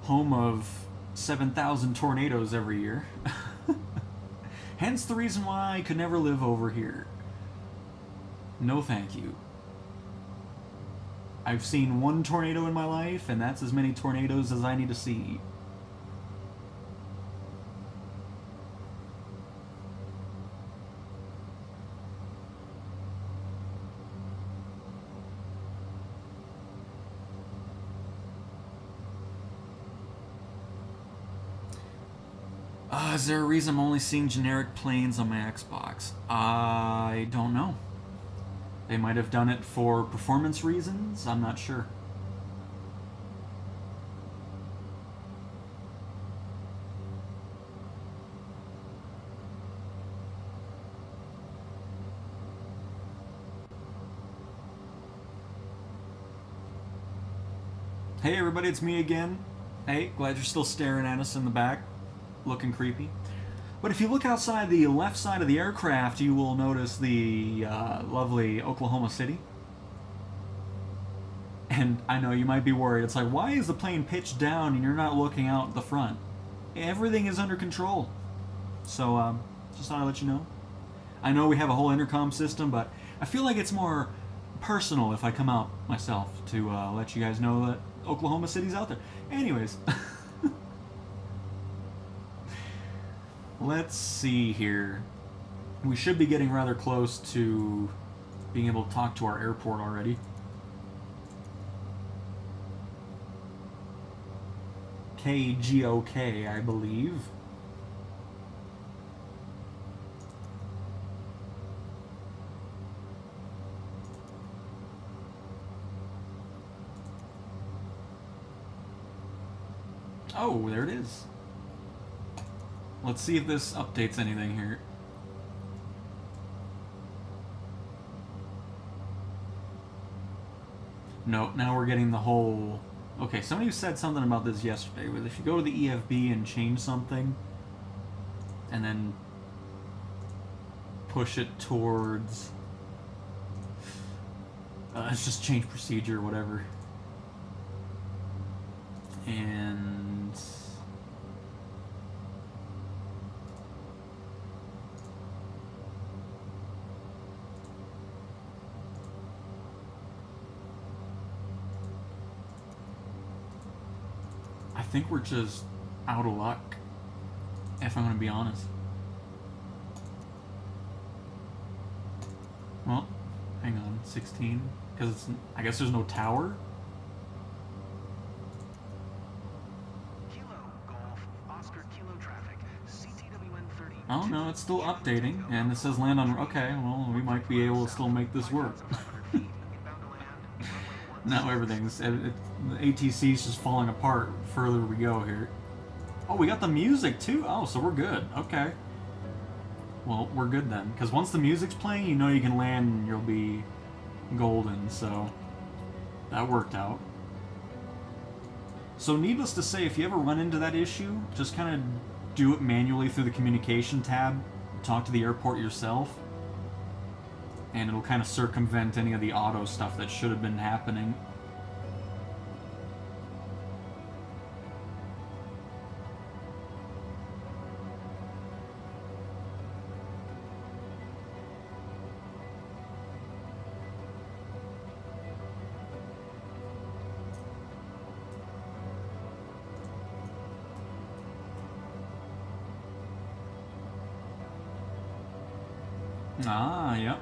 Home of 7,000 tornadoes every year. Hence the reason why I could never live over here. No thank you. I've seen one tornado in my life, and that's as many tornadoes as I need to see. Is there a reason I'm only seeing generic planes on my Xbox? I don't know. They might have done it for performance reasons, I'm not sure. Hey everybody, it's me again. Hey, glad you're still staring at us in the back. Looking creepy. But if you look outside the left side of the aircraft, you will notice the lovely Oklahoma City. And I know you might be worried. It's like, why is the plane pitched down and you're not looking out the front? Everything is under control. So, just thought I'd let you know. I know we have a whole intercom system, but I feel like it's more personal if I come out myself to let you guys know that Oklahoma City's out there. Anyways. Let's see here. We should be getting rather close to being able to talk to our airport already. KGOK, I believe. Oh, there it is. Let's see if this updates anything here. Nope, now we're getting the whole... Okay, somebody said something about this yesterday, but if you go to the EFB and change something, and then push it towards... it's just change procedure or whatever. And... I think we're just out of luck, if I'm going to be honest. Well, hang on, 16, because it's, I guess there's no tower? Kilo Golf Oscar Kilo traffic CTWN 30. Oh no, it's still updating, and it says land on... Okay, well, we might be able to still make this work. Now everything's... the ATC's just falling apart the further we go here. Oh, we got the music too? Oh, so we're good. Okay. Well, we're good then. Because once the music's playing, you know you can land and you'll be golden, so... That worked out. So needless to say, if you ever run into that issue, just kind of do it manually through the communication tab. Talk to the airport yourself. and it'll kind of circumvent any of the auto stuff that should have been happening. Ah, yep.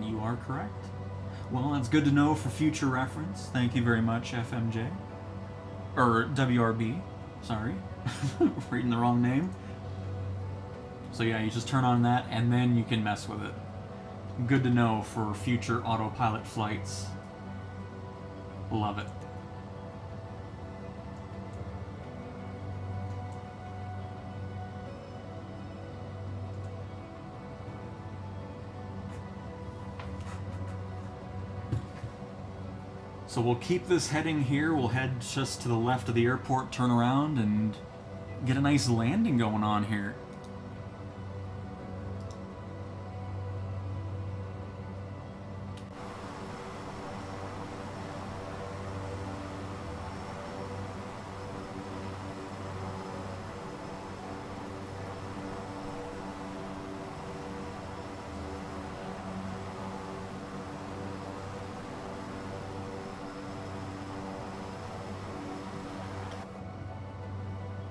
You are correct. Well, that's good to know for future reference. Thank you very much, FMJ. Or WRB. Sorry. Reading the wrong name. So yeah, you just turn on that and then you can mess with it. Good to know for future autopilot flights. Love it. So we'll keep this heading here. We'll head just to the left of the airport, turn around, and get a nice landing going on here.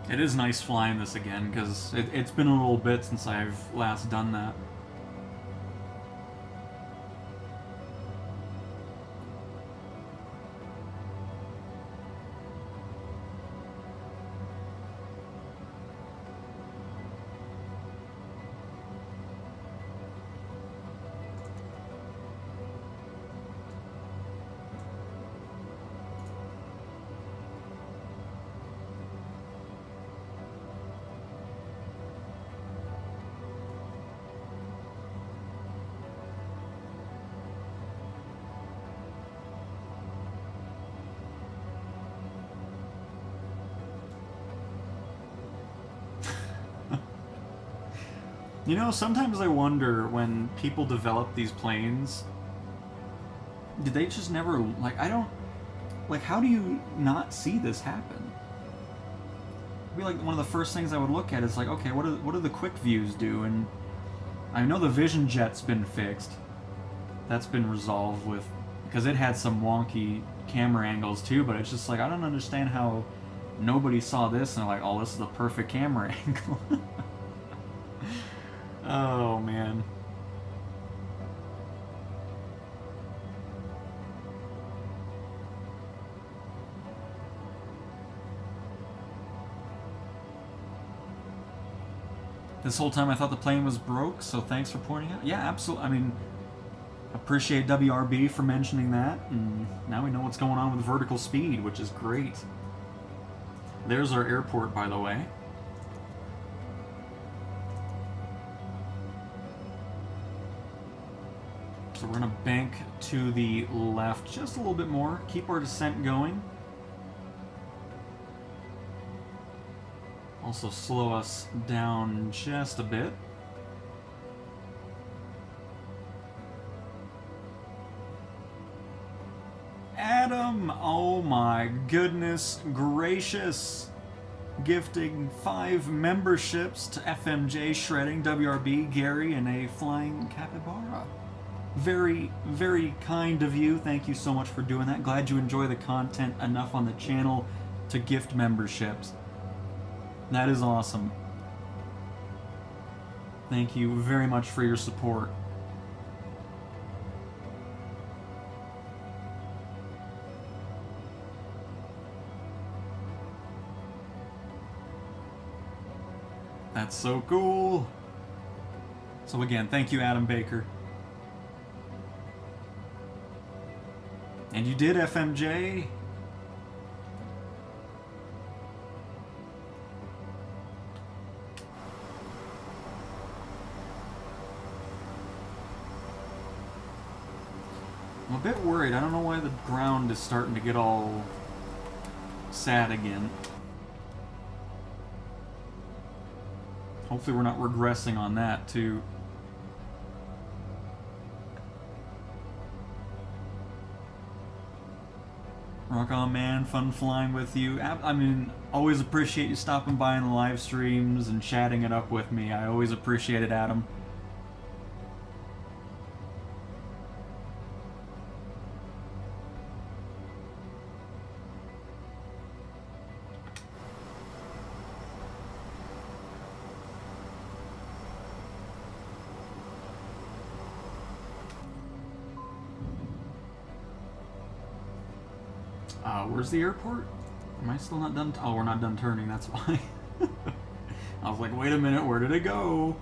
It is nice flying this again, because it's been a little bit since I've last done that. You know, sometimes I wonder when people develop these planes, did they just never, like, I don't, like, how do you not see this happen? It'd be like one of the first things I would look at is like, okay, what do the quick views do? And I know the Vision Jet's been fixed. That's been resolved with, because it had some wonky camera angles too, but it's just like, I don't understand how nobody saw this and they're like, oh, this is the perfect camera angle. Oh, man. This whole time I thought the plane was broke, so thanks for pointing out. Yeah, absolutely. I mean, appreciate WRB for mentioning that, and now we know what's going on with vertical speed, which is great. There's our airport, by the way. So we're going to bank to the left just a little bit more, keep our descent going. Also slow us down just a bit. Adam, oh my goodness gracious. Gifting 5 memberships to FMJ Shredding, WRB, Gary, and a Flying Capybara. Very, very kind of you. Thank you so much for doing that. Glad you enjoy the content enough on the channel to gift memberships. That is awesome. Thank you very much for your support. That's so cool. So again, thank you, Adam Baker. And you did, FMJ. I'm a bit worried. I don't know why the ground is starting to get all sad again. Hopefully we're not regressing on that, too. Rock on, man. Fun flying with you. I mean, always appreciate you stopping by in the live streams and chatting it up with me. I always appreciate it, Adam. Where's the airport? Am I still not done? Oh, we're not done turning, that's why. I was like, wait a minute, where did it go?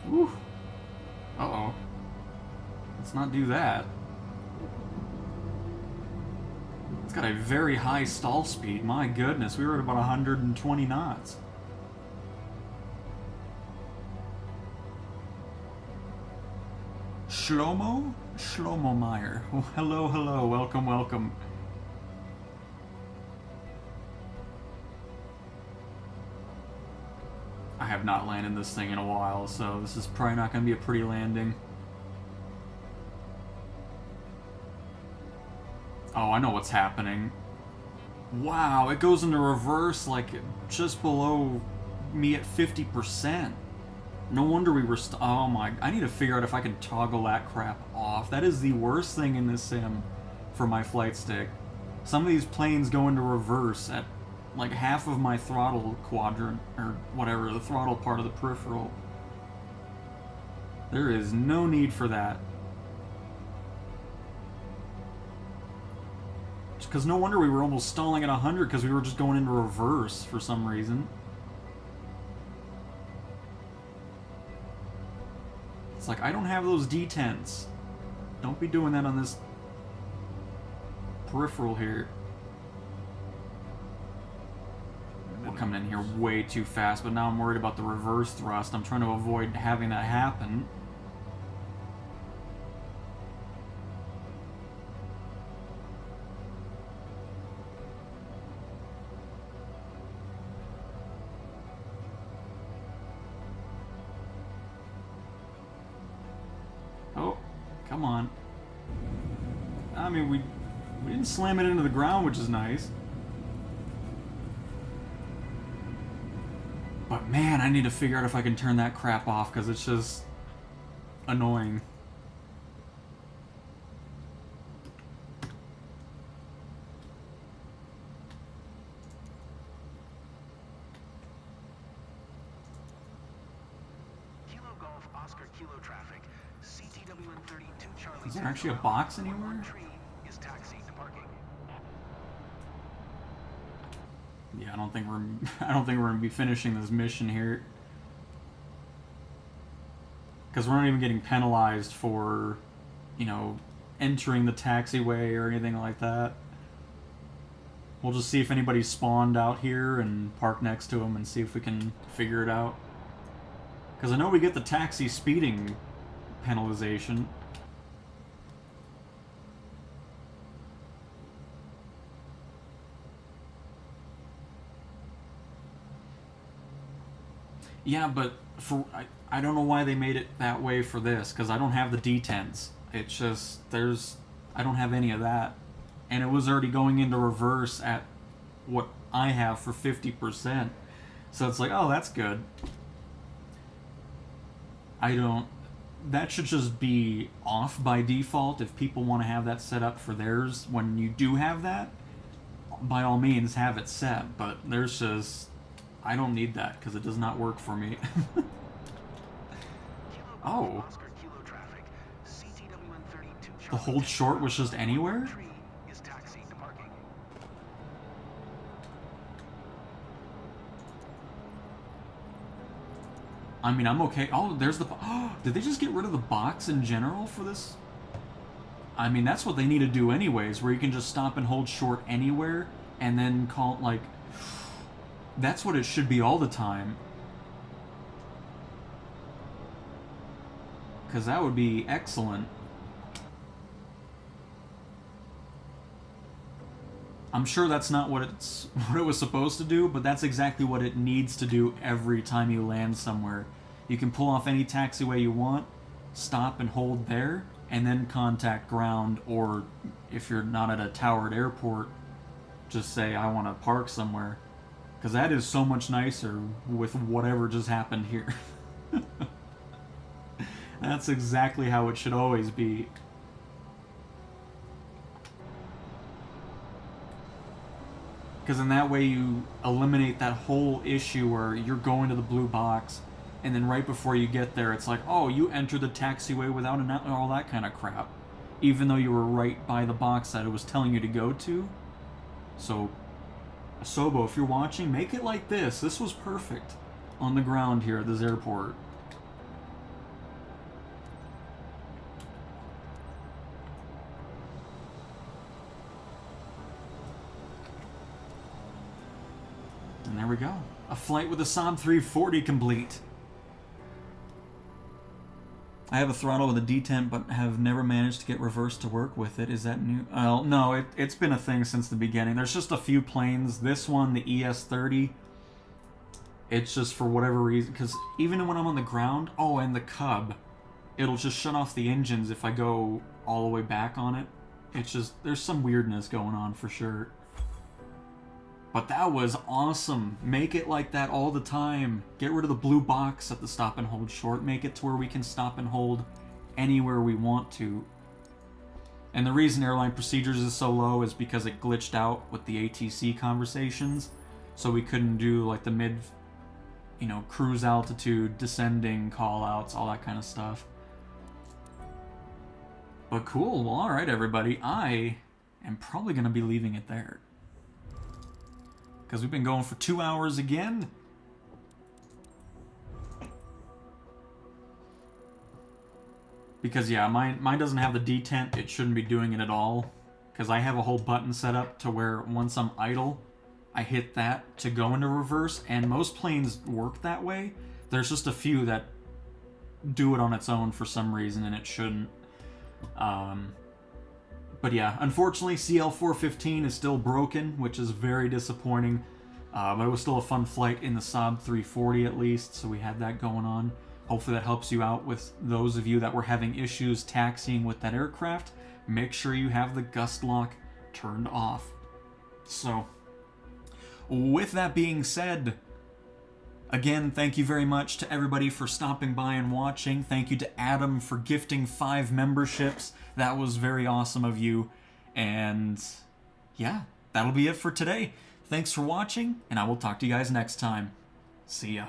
Woo. Uh-oh. Let's not do that. It's got a very high stall speed. My goodness, we were at about 120 knots. Shlomo? Shlomo Meyer. Oh, hello, hello. Welcome, welcome. I have not landed this thing in a while, so this is probably not going to be a pretty landing. Oh, I know what's happening. Wow, it goes into reverse like just below me at 50%. No wonder we were oh my, I need to figure out if I can toggle that crap off. That is the worst thing in this sim for my flight stick. Some of these planes go into reverse at like half of my throttle quadrant, or whatever, the throttle part of the peripheral. There is no need for that. Because no wonder we were almost stalling at 100 because we were just going into reverse for some reason. It's like, I don't have those detents. Don't be doing that on this peripheral here. We're coming in here way too fast, but now I'm worried about the reverse thrust. I'm trying to avoid having that happen. Come on. I mean, we didn't slam it into the ground, which is nice. But man, I need to figure out if I can turn that crap off, because it's just annoying. Is there actually a box anywhere? Yeah, I don't think we're gonna be finishing this mission here, because we're not even getting penalized for, you know, entering the taxiway or anything like that. We'll just see if anybody spawned out here and park next to them and see if we can figure it out. Because I know we get the taxi speeding penalization. Yeah, but I don't know why they made it that way for this, because I don't have the detents. It's just, I don't have any of that. And it was already going into reverse at what I have for 50%. So it's like, oh, that's good. That should just be off by default. If people want to have that set up for theirs, when you do have that, by all means have it set. But there's just, I don't need that because it does not work for me. Oh. The hold short was just anywhere? I mean, I'm okay. Oh, there's the... Oh, did they just get rid of the box in general for this? I mean, that's what they need to do anyways, where you can just stop and hold short anywhere, and then call it, like... That's what it should be all the time. Because that would be excellent. I'm sure that's not what it was supposed to do, but that's exactly what it needs to do every time you land somewhere. You can pull off any taxiway you want, stop and hold there, and then contact ground, or if you're not at a towered airport, just say, I want to park somewhere. Because that is so much nicer with whatever just happened here. That's exactly how it should always be. Because in that way you eliminate that whole issue where you're going to the blue box, and then right before you get there, it's like, oh, you entered the taxiway without all that kind of crap. Even though you were right by the box that it was telling you to go to. So, Asobo, if you're watching, make it like this. This was perfect on the ground here at this airport. And there we go. A flight with a Saab 340 complete. I have a throttle with a detent, but have never managed to get reverse to work with it. Is that new? Well, no, it's been a thing since the beginning. There's just a few planes. This one, the ES-30, it's just for whatever reason, because even when I'm on the ground, oh, and the Cub, it'll just shut off the engines if I go all the way back on it. It's just, there's some weirdness going on for sure. But that was awesome. Make it like that all the time. Get rid of the blue box at the stop and hold short. Make it to where we can stop and hold anywhere we want to. And the reason airline procedures is so low is because it glitched out with the ATC conversations. So we couldn't do like the mid, cruise altitude, descending call outs, all that kind of stuff. But cool. Well, alright everybody. I am probably going to be leaving it there. Because we've been going for 2 hours again. Because, yeah, mine doesn't have the detent. It shouldn't be doing it at all. Because I have a whole button set up to where once I'm idle, I hit that to go into reverse. And most planes work that way. There's just a few that do it on its own for some reason, and it shouldn't. But yeah, unfortunately, CL-415 is still broken, which is very disappointing. But it was still a fun flight in the Saab 340 at least, so we had that going on. Hopefully that helps you out with those of you that were having issues taxiing with that aircraft. Make sure you have the gust lock turned off. So, with that being said, again, thank you very much to everybody for stopping by and watching. Thank you to Adam for gifting 5 memberships. That was very awesome of you. And yeah, that'll be it for today. Thanks for watching, and I will talk to you guys next time. See ya.